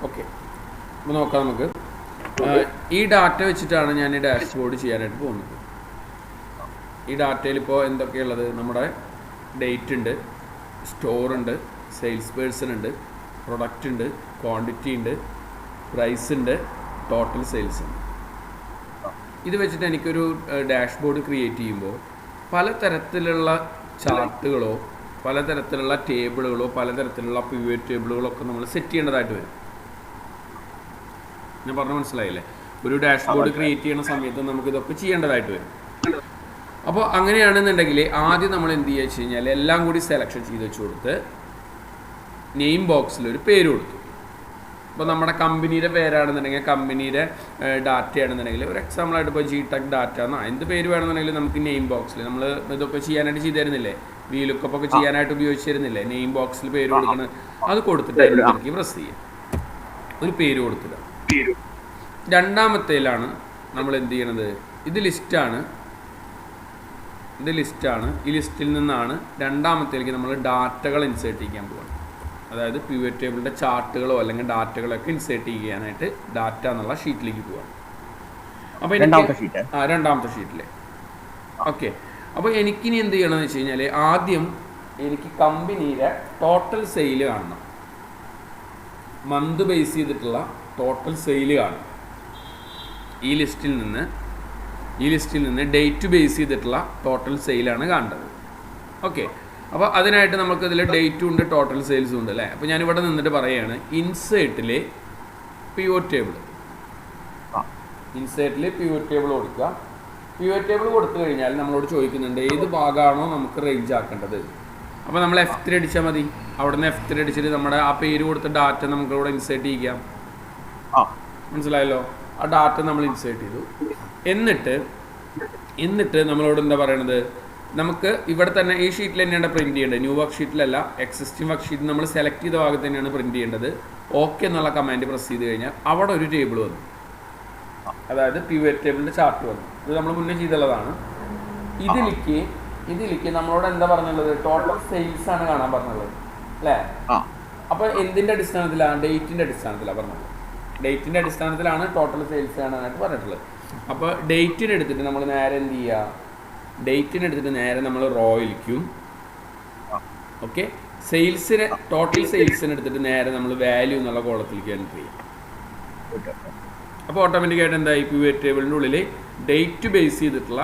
Okay, അപ്പോൾ നോക്കാം നമുക്ക്. ഈ ഡാറ്റ വെച്ചിട്ടാണ് ഞാൻ ഈ ഡാഷ്ബോർഡ് ചെയ്യാനായിട്ട് പോകുന്നത്. ഈ ഡാറ്റയിൽ ഇപ്പോൾ എന്തൊക്കെയുള്ളത്? നമ്മുടെ ഡേറ്റ് ഉണ്ട്, സ്റ്റോർ ഉണ്ട്, സെയിൽസ് പേഴ്സൺ ഉണ്ട്, പ്രൊഡക്റ്റ് ഉണ്ട്, ക്വാണ്ടിറ്റി ഉണ്ട്, പ്രൈസ് ഉണ്ട്, ടോട്ടൽ സെയിൽസ് ഉണ്ട്. ഇത് വെച്ചിട്ട് എനിക്കൊരു ഡാഷ്ബോർഡ് ക്രിയേറ്റ് ചെയ്യുമ്പോൾ പലതരത്തിലുള്ള ചാർട്ടുകളോ പലതരത്തിലുള്ള ടേബിളുകളോ പലതരത്തിലുള്ള പിവറ്റ് ടേബിളുകളോ ഒക്കെ നമ്മൾ സെറ്റ് ചെയ്യേണ്ടതായിട്ട് വരും. ഞാൻ പറഞ്ഞ മനസ്സിലായില്ലേ? ഒരു ഡാഷ്ബോർഡ് ക്രിയേറ്റ് ചെയ്യുന്ന സമയത്ത് നമുക്ക് ഇതൊക്കെ ചെയ്യേണ്ടതായിട്ട് വരും. അപ്പോൾ അങ്ങനെയാണെന്നുണ്ടെങ്കിൽ ആദ്യം നമ്മൾ എന്ത് ചെയ്യുക വെച്ച് കഴിഞ്ഞാൽ എല്ലാം കൂടി സെലക്ഷൻ ചെയ്ത് വെച്ച് കൊടുത്ത് നെയിം ബോക്സിൽ ഒരു പേര് കൊടുത്തു. ഇപ്പോൾ നമ്മുടെ കമ്പനിയുടെ പേരാണെന്നുണ്ടെങ്കിൽ കമ്പനിയുടെ ഡാറ്റയാണെന്നുണ്ടെങ്കിൽ ഒരു എക്സാമ്പിളായിട്ട് ഇപ്പോൾ GTech ഡാറ്റ എന്നോ എന്ത് പേര് വേണമെന്നുണ്ടെങ്കിൽ നമുക്ക് നെയിം ബോക്സിൽ നമ്മൾ ഇതൊക്കെ ചെയ്യാനായിട്ട് ചെയ്തു തരുന്നില്ലേ, VLOOKUP ഒക്കെ ചെയ്യാനായിട്ട് ഉപയോഗിച്ച് തരുന്നില്ലേ, നെയിം ബോക്സിൽ പേര് കൊടുക്കുന്നത്. അത് കൊടുത്തിട്ട് അതിലേക്ക് പ്രസ് ചെയ്യുക, ഒരു പേര് കൊടുത്തില്ല. രണ്ടാമത്തേലാണ് നമ്മൾ എന്ത് ചെയ്യണത്? ഇത് ലിസ്റ്റാണ്. ഈ ലിസ്റ്റിൽ നിന്നാണ് രണ്ടാമത്തേക്ക് നമ്മൾ ഡാറ്റകൾ ഇൻസേർട്ട് ചെയ്യാൻ പോകുന്നത്. അതായത് പിവറ്റ് ടേബിളിൻ്റെ ചാർട്ടുകളോ അല്ലെങ്കിൽ ഡാറ്റകളൊക്കെ ഇൻസേർട്ട് ചെയ്യാനായിട്ട് ഡാറ്റ എന്നുള്ള ഷീറ്റിലേക്ക് പോവാണ്. അപ്പോൾ രണ്ടാമത്തെ ഷീറ്റിലെ ഓക്കെ. അപ്പോൾ എനിക്കിനി എന്ത് ചെയ്യണമെന്ന് വെച്ച് കഴിഞ്ഞാൽ ആദ്യം എനിക്ക് കമ്പനിയുടെ ടോട്ടൽ സെയിൽ കാണണം. മന്ത് ബേസ് ചെയ്തിട്ടുള്ള ടോട്ടൽ സെയിൽ കാണണം. ഈ ലിസ്റ്റിൽ നിന്ന് ഡേറ്റ് ബേസ് ചെയ്തിട്ടുള്ള ടോട്ടൽ സെയിലാണ് കാണേണ്ടത്. ഓക്കെ, അപ്പോൾ അതിനായിട്ട് നമുക്ക് ഇതിൽ ഡേറ്റും ഉണ്ട് ടോട്ടൽ സെയിൽസും ഉണ്ട് അല്ലേ. അപ്പോൾ ഞാനിവിടെ നിന്നിട്ട് പറയുകയാണ് ഇൻസേർട്ടിൽ പിവറ്റ് ടേബിൾ കൊടുക്കുക. പിവറ്റ് ടേബിൾ കൊടുത്തു കഴിഞ്ഞാൽ നമ്മളോട് ചോദിക്കുന്നുണ്ട് ഏത് ഭാഗമാണോ നമുക്ക് റേഞ്ച് ആക്കേണ്ടത്. അപ്പോൾ നമ്മൾ F3 അടിച്ചാൽ മതി. അവിടെ നിന്ന് F3 അടിച്ചിട്ട് നമ്മുടെ ആ പേര് കൊടുത്ത ഡാറ്റ നമുക്ക് ഇവിടെ ഇൻസേർട്ട് ചെയ്യാം. മനസ്സിലായല്ലോ? ആ ഡാറ്റ നമ്മൾ ഇൻസേർട്ട് ചെയ്തു. എന്നിട്ട് നമ്മളോട് എന്താ പറയണത്? നമുക്ക് ഇവിടെ തന്നെ ഈ ഷീറ്റിൽ തന്നെയാണ് പ്രിൻറ്റ് ചെയ്യേണ്ടത്. ന്യൂ വർക്ക് ഷീറ്റിലല്ല, എക്സിസ്റ്റിംഗ് വർക്ക് ഷീറ്റ് നമ്മൾ സെലക്ട് ചെയ്ത ഭാഗത്ത് തന്നെയാണ് പ്രിൻറ്റ് ചെയ്യേണ്ടത്. ഓക്കെ എന്നുള്ള കമാൻഡ് പ്രസ് ചെയ്ത് കഴിഞ്ഞാൽ അവിടെ ഒരു ടേബിൾ വന്നു, അതായത് പിവറ്റ് ടേബിളിൻ്റെ ചാർട്ട് വന്നു. ഇത് നമ്മൾ മുന്നേ ചെയ്തുള്ളതാണ്. ഇതിലേക്ക് നമ്മളോട് എന്താ പറഞ്ഞുള്ളത്? ടോട്ടൽ സെയിൽസ് ആണ് കാണാൻ പറഞ്ഞുള്ളത് അല്ലേ. അപ്പോൾ എന്തിൻ്റെ അടിസ്ഥാനത്തിലാണ്? ഡേറ്റിൻ്റെ അടിസ്ഥാനത്തിലാണ് പറഞ്ഞത്. ഡേറ്റിൻ്റെ അടിസ്ഥാനത്തിലാണ് ടോട്ടൽ സെയിൽസ് കാണാനായിട്ട് പറഞ്ഞിട്ടുള്ളത്. അപ്പോൾ ഡേറ്റിന് എടുത്തിട്ട് നമ്മൾ നേരെ എന്ത് ചെയ്യുക? നേരെ നമ്മൾ റോയിലേക്കും ഓക്കെ, സെയിൽസിന് ടോട്ടൽ സെയിൽസിന് എടുത്തിട്ട് നേരെ നമ്മൾ വാല്യൂ എന്നുള്ള കോളത്തിലേക്ക് എൻട്രി ചെയ്യും. അപ്പോൾ ഓട്ടോമാറ്റിക്കായിട്ട് എന്തായി? പിവറ്റ് ടേബിളിൻ്റെ ഉള്ളിൽ ഡേറ്റ് ബേസ് ചെയ്തിട്ടുള്ള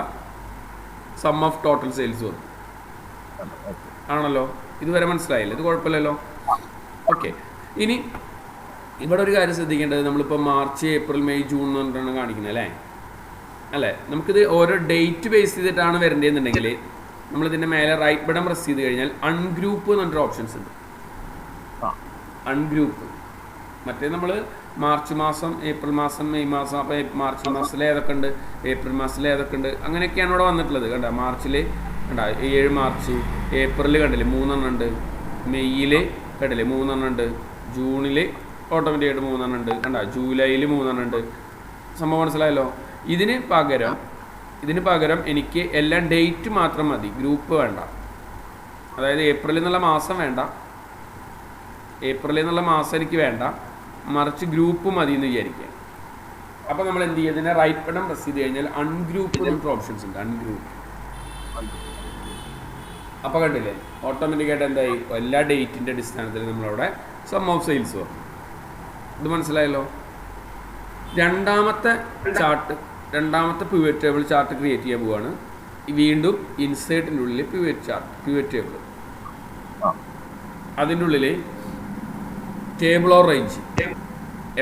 സം ഓഫ് ടോട്ടൽ സെയിൽസ് വന്നു. ആണല്ലോ? ഇതുവരെ മനസ്സിലായില്ലേ? ഇത് കുഴപ്പമില്ലല്ലോ. ഓക്കെ, ഇനി ഇവിടെ ഒരു കാര്യം ശ്രദ്ധിക്കേണ്ടത്, നമ്മളിപ്പോൾ മാർച്ച്, ഏപ്രിൽ, മെയ്, ജൂൺ എന്ന് പറഞ്ഞിട്ടാണ് കാണിക്കുന്നത് അല്ലേ. നമുക്കിത് ഓരോ ഡേറ്റ് ബേസ് ചെയ്തിട്ടാണ് വരേണ്ടതെന്നുണ്ടെങ്കിൽ നമ്മളിതിൻ്റെ മേലെ റൈറ്റ് ബട്ടൺ പ്രസ് ചെയ്ത് കഴിഞ്ഞാൽ അൺഗ്രൂപ്പ് എന്ന് പറഞ്ഞിട്ട് ഓപ്ഷൻസ് ഉണ്ട്. അൺഗ്രൂപ്പ് മറ്റേ നമ്മൾ മാർച്ച് മാസം, ഏപ്രിൽ മാസം, മെയ് മാസം. അപ്പോൾ മാർച്ച് മാസത്തിൽ ഏതൊക്കെ ഉണ്ട്, ഏപ്രിൽ മാസത്തിൽ ഏതൊക്കെ ഉണ്ട്, അങ്ങനെയൊക്കെയാണ് ഇവിടെ വന്നിട്ടുള്ളത്. കണ്ട മാർച്ചിൽ കണ്ട 7 മാർച്ച്, ഏപ്രിൽ കണ്ടില്ലേ 3 എണ്ണം ഉണ്ട്, മെയ്യിൽ കണ്ടില്ലേ 3 എണ്ണം ഉണ്ട്, ജൂണിൽ ഓട്ടോമാറ്റിക്കായിട്ട് 3 എണ്ണം ഉണ്ട്, കണ്ട ജൂലൈയിൽ 3 എണ്ണം ഉണ്ട്. സംഭവം മനസ്സിലായല്ലോ? ഇതിന് പകരം എനിക്ക് എല്ലാം ഡേറ്റ് മാത്രം മതി, ഗ്രൂപ്പ് വേണ്ട. അതായത് ഏപ്രിൽ എന്നുള്ള മാസം എനിക്ക് വേണ്ട, മറിച്ച് ഗ്രൂപ്പ് മതി എന്ന് വിചാരിക്കുക. അപ്പോൾ നമ്മൾ എന്ത് ചെയ്യുക? ഇതിനെ റൈറ്റ് ബട്ടൺ പ്രസ് ചെയ്ത് കഴിഞ്ഞാൽ അൺഗ്രൂപ്പ് എന്നൊരു ഓപ്ഷൻസ് ഉണ്ട്. അൺഗ്രൂപ്പ്. അപ്പോൾ കണ്ടില്ലേ ഓട്ടോമാറ്റിക്കായിട്ട് എന്തായി? എല്ലാ ഡേറ്റിൻ്റെ അടിസ്ഥാനത്തിൽ നമ്മളവിടെ സം ഓഫ് സെയിൽസ് വന്നു. ഇത് മനസ്സിലായല്ലോ? രണ്ടാമത്തെ പിവറ്റ് ടേബിൾ ചാർട്ട് ക്രിയേറ്റ് ചെയ്യാൻ പോവുകയാണ്. വീണ്ടും ഇൻസേർട്ടിൻ്റെ ഉള്ളിൽ പിവറ്റ് ടേബിൾ, അതിൻ്റെ ഉള്ളിൽ ടേബിൾ ഓർ റേഞ്ച്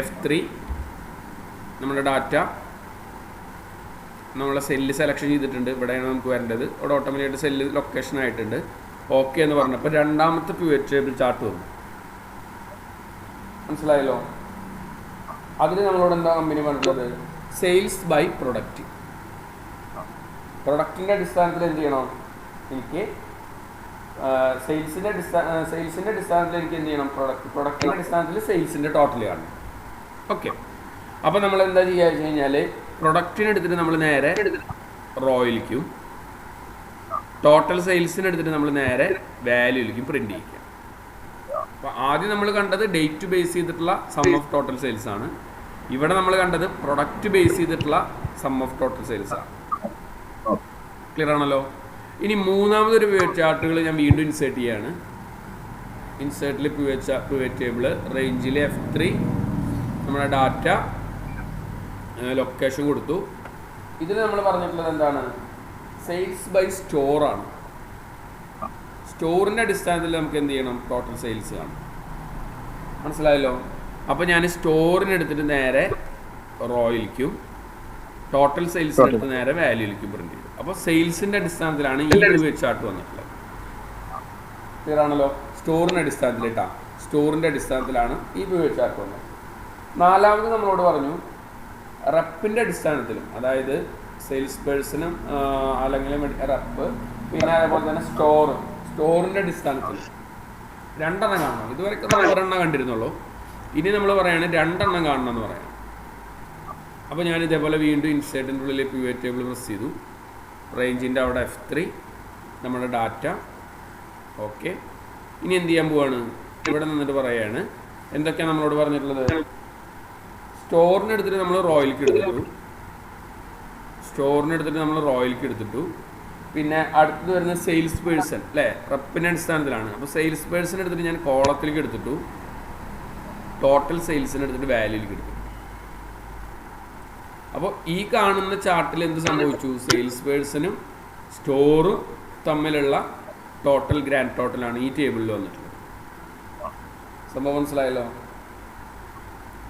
F3 നമ്മുടെ ഡാറ്റ നമ്മളെ സെല്ല് സെലക്ഷൻ ചെയ്തിട്ടുണ്ട്. ഇവിടെയാണ് നമുക്ക് വരേണ്ടത്. ഇവിടെ ഓട്ടോമാറ്റിക്കായിട്ട് സെല്ല് ലൊക്കേഷൻ ആയിട്ടുണ്ട്. ഓക്കെ എന്ന് പറഞ്ഞപ്പോൾ രണ്ടാമത്തെ പിവറ്റ് ടേബിൾ ചാർട്ട് വന്നു. മനസ്സിലായല്ലോ? അതിൽ നമ്മളോട് എന്താ കമ്പനി പറഞ്ഞത്? Sales by product. പ്രൊഡക്റ്റിൻ്റെ അടിസ്ഥാനത്തിൽ എന്ത് ചെയ്യണം? എനിക്ക് സെയിൽസിൻ്റെ അടിസ്ഥാനത്തിൽ എനിക്ക് എന്ത് ചെയ്യണം? പ്രൊഡക്റ്റിൻ്റെ അടിസ്ഥാനത്തിൽ സെയിൽസിൻ്റെ ടോട്ടൽ കാണണം. ഓക്കെ, അപ്പോൾ നമ്മൾ എന്താ ചെയ്യുക വെച്ച് കഴിഞ്ഞാൽ പ്രൊഡക്റ്റിന് എടുത്തിട്ട് നമ്മൾ നേരെ റോയിലേക്കും ടോട്ടൽ സെയിൽസിന് എടുത്തിട്ട് നമ്മൾ നേരെ വാല്യൂയിലേക്കും പ്രിൻ്റ് ചെയ്യിക്കാം. അപ്പോൾ ആദ്യം നമ്മൾ കണ്ടത് ഡേറ്റ് ബേസ് ചെയ്തിട്ടുള്ള സം ഓഫ് ടോട്ടൽ സെയിൽസ് ആണ്. ഇവിടെ നമ്മൾ കണ്ടത് പ്രൊഡക്റ്റ് ബേസ് ചെയ്തിട്ടുള്ള സം ഓഫ് ടോട്ടൽ സെയിൽസ് ആണ്. ക്ലിയർ ആണല്ലോ. ഇനി മൂന്നാമതൊരു പിവറ്റ് ചാർട്ടുകൾ ഞാൻ വീണ്ടും ഇൻസേർട്ട് ചെയ്യാണ്. ഇൻസേർട്ടിൽ പിവറ്റ് ടേബിൾ റേഞ്ചിൽ F3 നമ്മുടെ ഡാറ്റ ലൊക്കേഷൻ കൊടുത്തു. ഇതിൽ നമ്മൾ പറഞ്ഞിട്ടുള്ളത് എന്താണ്? Sales by സ്റ്റോറാണ്. സ്റ്റോറിൻ്റെ അടിസ്ഥാനത്തിൽ നമുക്ക് എന്ത് ചെയ്യണം? ടോട്ടൽ സെയിൽസ് കാണും. മനസ്സിലായല്ലോ. അപ്പോൾ ഞാൻ സ്റ്റോറിന് എടുത്തിട്ട് നേരെ റോയിലേക്കും ടോട്ടൽ സെയിൽസിന് എടുത്ത് നേരെ വാല്യൂയിലേക്കും പ്രിന്റ് ചെയ്തു. അപ്പോൾ സെയിൽസിൻ്റെ അടിസ്ഥാനത്തിലാണ് ഈ പിവറ്റ് ചാർട്ട് വന്നിട്ടുള്ളത്. ക്ലിയർ ആണല്ലോ. സ്റ്റോറിൻ്റെ അടിസ്ഥാനത്തിൽ ഇട്ടാ സ്റ്റോറിൻ്റെ അടിസ്ഥാനത്തിലാണ് ഈ പിവറ്റ് ചാർട്ട് വന്നത്. നാലാമത് നമ്മളോട് പറഞ്ഞു റെപ്പിൻ്റെ അടിസ്ഥാനത്തിലും, അതായത് സെയിൽസ് പേഴ്സണും അല്ലെങ്കിൽ റെപ്പ്, പിന്നെ അതേപോലെ തന്നെ സ്റ്റോറിൻ്റെ അടിസ്ഥാനത്തിൽ രണ്ടെണ്ണം കാണണം. ഇതുവരെ ഒരെണ്ണം കണ്ടിരുന്നുള്ളൂ. ഇനി നമ്മൾ പറയാണ് രണ്ടെണ്ണം കാണണം എന്ന് പറയണം. അപ്പോൾ ഞാൻ ഇതേപോലെ വീണ്ടും ഇൻസേർട്ടിൻ്റെ ഉള്ളിൽ പിവറ്റ് ടേബിൾ പ്രസ് ചെയ്തു. റേഞ്ചിൻ്റെ അവിടെ F3 നമ്മുടെ ഡാറ്റ. ഓക്കെ, ഇനി എന്ത് ചെയ്യാൻ പോവാണ്? ഇവിടെ നിന്നിട്ട് പറയുകയാണ് എന്തൊക്കെയാണ് നമ്മളോട് പറഞ്ഞിട്ടുള്ളത്. സ്റ്റോറിന് എടുത്തിട്ട് നമ്മൾ റോയിലേക്ക് എടുത്തിട്ടു. പിന്നെ അടുത്തത് വരുന്ന സെയിൽസ് പേഴ്സൺ അല്ലേ, റെപ്പിൻ്റെ അടിസ്ഥാനത്തിലാണ്. അപ്പോൾ സെയിൽസ് പേഴ്സൺ എടുത്തിട്ട് ഞാൻ കോളത്തിലേക്ക് എടുത്തിട്ടു. ടോട്ടൽ സെയിൽസിന് എടുത്തിട്ട് വാല്യൂയിലേക്ക് എടുത്തു. അപ്പോൾ ഈ കാണുന്ന ചാർട്ടിൽ എന്ത് സംഭവിച്ചു? സെയിൽസ് പേഴ്സണും സ്റ്റോറും തമ്മിലുള്ള ടോട്ടൽ ഗ്രാൻഡ് ടോട്ടലാണ് ഈ ടേബിളിൽ വന്നിട്ടുള്ളത്. സംഭവം മനസ്സിലായല്ലോ.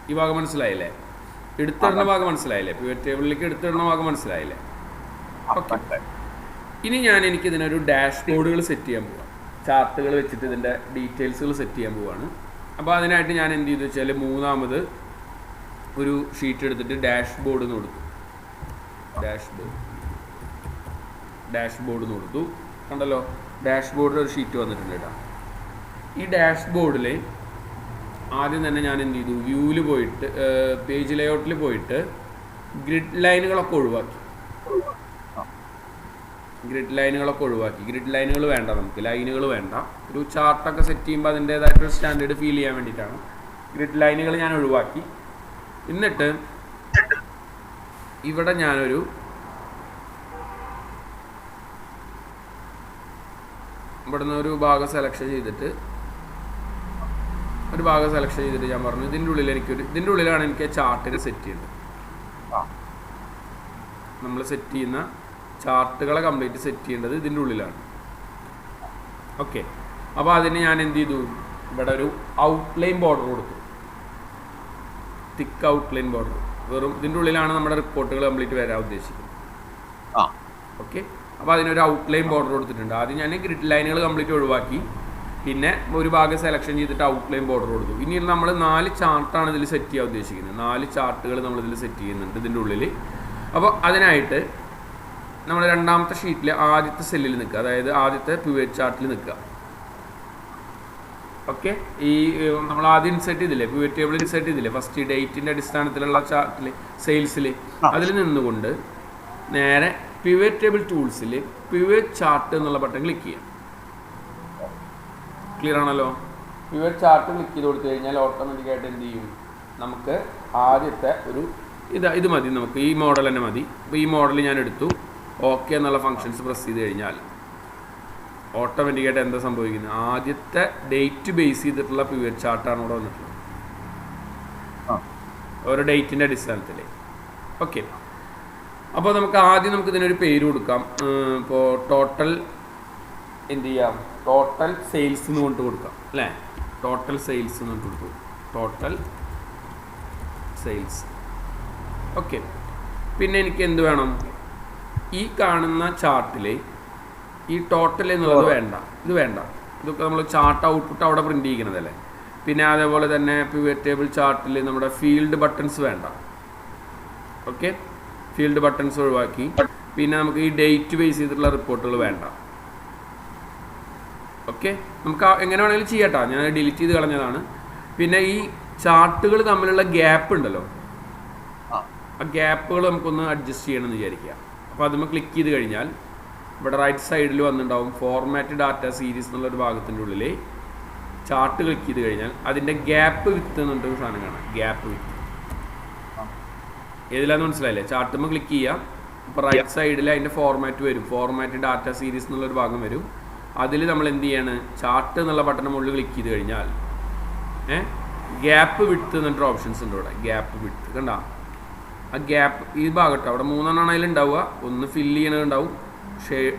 ഈ ഭാഗം മനസ്സിലായില്ലേ? എടുത്തിടുന്ന ഭാഗം മനസ്സിലായില്ലേ? പിവറ്റ് ടേബിളിലേക്ക് എടുത്തിടുന്ന ഭാഗം മനസ്സിലായില്ലേ? ഓക്കെ. ഇനി എനിക്കിതിനൊരു ഡാഷ്ബോർഡുകൾ സെറ്റ് ചെയ്യാൻ പോവാം. ചാർട്ടുകൾ വെച്ചിട്ട് ഇതിൻ്റെ ഡീറ്റെയിൽസുകൾ സെറ്റ് ചെയ്യാൻ പോവാണ്. അപ്പോൾ അതിനായിട്ട് ഞാൻ എന്ത് ചെയ്തു വെച്ചാൽ മൂന്നാമത് ഒരു ഷീറ്റ് എടുത്തിട്ട് ഡാഷ്ബോർഡ് എന്ന് കൊടുത്തു. ഡാഷ്ബോർഡ് എന്ന് കൊടുത്തു. കണ്ടല്ലോ, ഡാഷ്ബോർഡിൽ ഒരു ഷീറ്റ് വന്നിട്ടുണ്ട് കേട്ടോ. ഈ ഡാഷ്ബോർഡിൽ ആദ്യം തന്നെ ഞാൻ എന്ത് ചെയ്തു? വ്യൂവിൽ പോയിട്ട് പേജ് ലേഔട്ടിൽ പോയിട്ട് ഗ്രിഡ് ലൈനുകളൊക്കെ ഒഴിവാക്കി. ഗ്രിഡ് ലൈനുകൾ വേണ്ട, നമുക്ക് ലൈനുകൾ വേണ്ട. ഒരു ചാർട്ടൊക്കെ സെറ്റ് ചെയ്യുമ്പോൾ അതിൻ്റേതായിട്ടൊരു സ്റ്റാൻഡേർഡ് ഫീൽ ചെയ്യാൻ വേണ്ടിയിട്ടാണ് ഗ്രിഡ് ലൈനുകൾ ഞാൻ ഒഴിവാക്കി. എന്നിട്ട് ഇവിടെ ഞാനൊരു ഇവിടുന്ന് ഒരു ഭാഗം സെലക്ഷൻ ചെയ്തിട്ട് ഞാൻ പറഞ്ഞു ഇതിൻ്റെ ഉള്ളിലാണ് എനിക്ക് ചാർട്ടിനെ സെറ്റ് ചെയ്യേണ്ടത്. നമ്മൾ സെറ്റ് ചെയ്യുന്ന ചാർട്ടുകളെ കംപ്ലീറ്റ് സെറ്റ് ചെയ്യേണ്ടത് ഇതിൻ്റെ ഉള്ളിലാണ്. ഓക്കെ, അപ്പോൾ അതിന് ഞാൻ എന്ത് ചെയ്തു? ഇവിടെ ഒരു ഔട്ട്ലൈൻ ബോർഡർ കൊടുത്തു. തിക്ക് ഔട്ട്ലൈൻ ബോർഡർ. വെറും ഇതിൻ്റെ ഉള്ളിലാണ് നമ്മുടെ റിപ്പോർട്ടുകൾ കംപ്ലീറ്റ് വരാൻ ഉദ്ദേശിക്കുന്നത്. ഓക്കെ, അപ്പോൾ അതിനൊരു ഔട്ട്ലൈൻ ബോർഡർ കൊടുത്തിട്ടുണ്ട്. ആദ്യം ഞാൻ ഗ്രിഡ് ലൈനുകൾ കംപ്ലീറ്റ് ഒഴിവാക്കി. പിന്നെ ഒരു ഭാഗം സെലക്ഷൻ ചെയ്തിട്ട് ഔട്ട്ലൈൻ ബോർഡർ കൊടുത്തു. ഇനി നമ്മൾ 4 ചാർട്ടാണ് ഇതിൽ സെറ്റ് ചെയ്യാൻ ഉദ്ദേശിക്കുന്നത്. 4 ചാർട്ടുകൾ നമ്മളിതിൽ സെറ്റ് ചെയ്യുന്നുണ്ട് ഇതിൻ്റെ ഉള്ളിൽ. അപ്പോൾ അതിനായിട്ട് നമ്മൾ രണ്ടാമത്തെ ഷീറ്റിൽ ആദ്യത്തെ സെല്ലിൽ നിൽക്കുക, അതായത് ആദ്യത്തെ പിവറ്റ് ചാർട്ടിൽ നിൽക്കുക. ഓക്കെ, ഈ നമ്മൾ ആദ്യം ഇൻസെർട്ട് ചെയ്തില്ലേ, പിവറ്റ് ടേബിൾ ഇൻസെർട്ട് ചെയ്തില്ലേ ഫസ്റ്റ് ഡേറ്റിൻ്റെ അടിസ്ഥാനത്തിലുള്ള ചാർട്ടിൽ സെയിൽസിൽ, അതിൽ നിന്നുകൊണ്ട് നേരെ പിവറ്റ് ടേബിൾ ടൂൾസിൽ പിവറ്റ് ചാർട്ട് എന്നുള്ള ബട്ടൺ ക്ലിക്ക് ചെയ്യാം. ക്ലിയർ ആണല്ലോ. പിവറ്റ് ചാർട്ട് ക്ലിക്ക് ചെയ്ത് കൊടുത്തു കഴിഞ്ഞാൽ ഓട്ടോമാറ്റിക്കായിട്ട് എന്ത് ചെയ്യും? നമുക്ക് ആദ്യത്തെ ഒരു ഇത് മതി, നമുക്ക് ഈ മോഡൽ തന്നെ മതി. അപ്പോൾ ഈ മോഡൽ ഞാൻ എടുത്തു. ഓക്കെ എന്നുള്ള ഫങ്ഷൻസ് പ്രസ് ചെയ്ത് കഴിഞ്ഞാൽ ഓട്ടോമാറ്റിക്കായിട്ട് എന്താ സംഭവിക്കുന്നത്? ആദ്യത്തെ ഡേറ്റ് ബേസ് ചെയ്തിട്ടുള്ള പിവറ്റ് ചാർട്ടാണ് ഇവിടെ വന്നിട്ടുള്ളത്, ഓരോ ഡേറ്റിൻ്റെ അടിസ്ഥാനത്തിൽ. ഓക്കെ, അപ്പോൾ നമുക്ക് ഇതിനൊരു പേര് കൊടുക്കാം. ഇപ്പോൾ ടോട്ടൽ എന്ത് ചെയ്യാം? ടോട്ടൽ സെയിൽസ് എന്ന് കൊണ്ട് കൊടുക്കാം അല്ലേ? ടോട്ടൽ സെയിൽസ് എന്ന് കൊണ്ട് കൊടുക്കും. Total sales. ഓക്കെ, പിന്നെ എനിക്ക് എന്ത് വേണം? ഈ കാണുന്ന ചാർട്ടിൽ ഈ ടോട്ടൽ എന്നുള്ളത് വേണ്ട, ഇതൊക്കെ നമ്മൾ ചാർട്ട് ഔട്ട്പുട്ട് അവിടെ പ്രിൻ്റ് ചെയ്യിക്കുന്നതല്ലേ. പിന്നെ അതേപോലെ തന്നെ പിവറ്റ് ടേബിൾ ചാർട്ടിൽ നമ്മുടെ ഫീൽഡ് ബട്ടൺസ് വേണ്ട. ഓക്കെ, ഫീൽഡ് ബട്ടൺസ് ഒഴിവാക്കി. പിന്നെ നമുക്ക് ഈ ഡേറ്റ് ബേസ് ചെയ്തിട്ടുള്ള റിപ്പോർട്ടുകൾ വേണ്ട. ഓക്കെ, നമുക്ക് എങ്ങനെ വേണമെങ്കിലും ചെയ്യാട്ടോ, ഞാൻ ഡിലീറ്റ് ചെയ്ത് കളഞ്ഞതാണ്. പിന്നെ ഈ ചാർട്ടുകൾ തമ്മിലുള്ള ഗ്യാപ്പ് ഉണ്ടല്ലോ, ആ ഗ്യാപ്പുകൾ നമുക്കൊന്ന് അഡ്ജസ്റ്റ് ചെയ്യണമെന്ന് വിചാരിക്കുക. അപ്പോൾ അതുമ്പോൾ ക്ലിക്ക് ചെയ്ത് കഴിഞ്ഞാൽ ഇവിടെ റൈറ്റ് സൈഡിൽ വന്നിട്ടുണ്ടാവും ഫോർമാറ്റ് ഡാറ്റ സീരീസ് എന്നുള്ളൊരു ഭാഗത്തിൻ്റെ ഉള്ളിൽ ചാർട്ട് ക്ലിക്ക് ചെയ്ത് കഴിഞ്ഞാൽ അതിൻ്റെ ഗ്യാപ്പ് വിത്ത് എന്ന് പറഞ്ഞിട്ടൊരു സാധനം കാണാം. ഗ്യാപ്പ് വിത്ത് ഏതിലാന്ന് മനസ്സിലായില്ലേ? ചാർട്ടുമ്പോൾ ക്ലിക്ക് ചെയ്യുക. അപ്പോൾ റൈറ്റ് സൈഡിൽ അതിൻ്റെ ഫോർമാറ്റ് വരും. ഫോർമാറ്റ് ഡാറ്റ സീരീസ് എന്നുള്ളൊരു ഭാഗം വരും. അതിൽ നമ്മൾ എന്ത് ചെയ്യാണ്? ചാർട്ട് എന്നുള്ള ബട്ടൺ മുകളിൽ ക്ലിക്ക് ചെയ്ത് കഴിഞ്ഞാൽ ഗ്യാപ്പ് വിട്ട് എന്നിട്ട് ഓപ്ഷൻസ് ഉണ്ട് ഇവിടെ. ഗ്യാപ്പ് വിട്ട് കണ്ട ആ ഗ്യാപ്പ് ഈ ഭാഗത്ത് അവിടെ 3 അതിലുണ്ടാവുക. ഒന്ന് ഫില്ല് ചെയ്യണതുണ്ടാവും,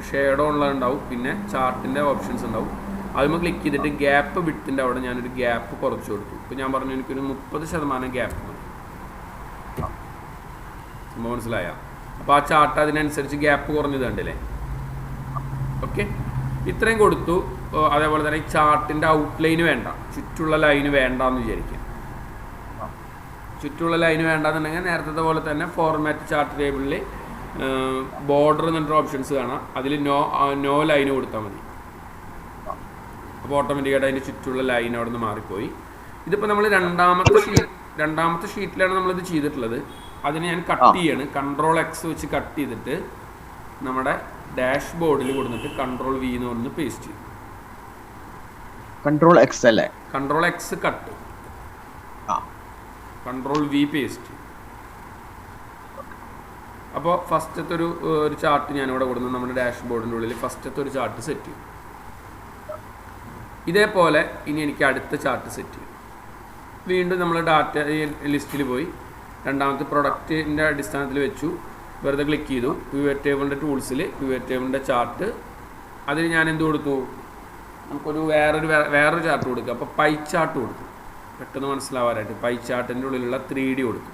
ഷെയ്ഡ് ഉള്ളതുണ്ടാവും, പിന്നെ ചാർട്ടിൻ്റെ ഓപ്ഷൻസ് ഉണ്ടാവും. അതുമ്പോൾ ക്ലിക്ക് ചെയ്തിട്ട് ഗ്യാപ്പ് വിട്ടിൻ്റെ അവിടെ ഞാനൊരു ഗ്യാപ്പ് കുറച്ച് കൊടുത്തു. ഇപ്പോൾ ഞാൻ പറഞ്ഞു എനിക്കൊരു 30% ഗ്യാപ്പ് മതി. സംഭവം മനസ്സിലായ? അപ്പോൾ ആ ചാർട്ട് അതിനനുസരിച്ച് ഗ്യാപ്പ് കുറഞ്ഞത് കണ്ടില്ലേ? ഓക്കെ, ഇത്രയും കൊടുത്തു. അതേപോലെ തന്നെ ഈ ചാർട്ടിൻ്റെ ഔട്ട്ലൈന് വേണ്ട, ചുറ്റുള്ള ലൈന് വേണ്ടെന്ന് വിചാരിക്കുക. ചുറ്റുള്ള ലൈന് വേണ്ടെന്നുണ്ടെങ്കിൽ നേരത്തെ പോലെ തന്നെ ഫോർമാറ്റ് ചാർട്ട് ടേബിളിൽ ബോർഡർ എന്നിട്ട് ഓപ്ഷൻസ് കാണാം. അതിൽ നോ ലൈന് കൊടുത്താൽ മതി. അപ്പോൾ ഓട്ടോമാറ്റിക്കായിട്ട് അതിൻ്റെ ചുറ്റുള്ള ലൈൻ അവിടെ നിന്ന് മാറിപ്പോയി. ഇതിപ്പോൾ നമ്മൾ രണ്ടാമത്തെ ഷീറ്റിലാണ് നമ്മളിത് ചെയ്തിട്ടുള്ളത്. അതിന് ഞാൻ കട്ട് ചെയ്യാണ്. Ctrl+X വെച്ച് കട്ട് ചെയ്തിട്ട് നമ്മുടെ ഡാഷ് ബോർഡിൽ കൊടുത്തിട്ട് Ctrl+V എന്ന് പറഞ്ഞ് പേസ്റ്റ് ചെയ്യും. Ctrl+X അല്ലേ? Ctrl+X cut, Ctrl+V paste. അപ്പോൾ ഫസ്റ്റത്തെ ഒരു ചാർട്ട് ഞാനിവിടെ കൊടുക്കുന്നത് നമ്മുടെ ഡാഷ് ബോർഡിൻ്റെ ഉള്ളിൽ ഫസ്റ്റത്തെ ഒരു ചാർട്ട് സെറ്റ് ചെയ്യും. ഇതേപോലെ ഇനി എനിക്ക് അടുത്ത ചാർട്ട് സെറ്റ് ചെയ്യും. വീണ്ടും നമ്മൾ ഡാറ്റ ലിസ്റ്റിൽ പോയി രണ്ടാമത്തെ പ്രൊഡക്റ്റിൻ്റെ അടിസ്ഥാനത്തിൽ വെച്ചു. വെറുതെ ക്ലിക്ക് ചെയ്തു. പിവറ്റ് ടേബിളിൻ്റെ ടൂൾസിൽ പിവറ്റ് ടേബിളിൻ്റെ ചാർട്ട് അതിൽ ഞാൻ എന്ത് കൊടുത്തു? നമുക്കൊരു വേറൊരു ചാർട്ട് കൊടുക്കുക. അപ്പോൾ പൈ ചാർട്ട് കൊടുത്തു. പെട്ടെന്ന് മനസ്സിലാവാനായിട്ട് പൈ ചാർട്ടിൻ്റെ ഉള്ളിലുള്ള 3D കൊടുത്തു.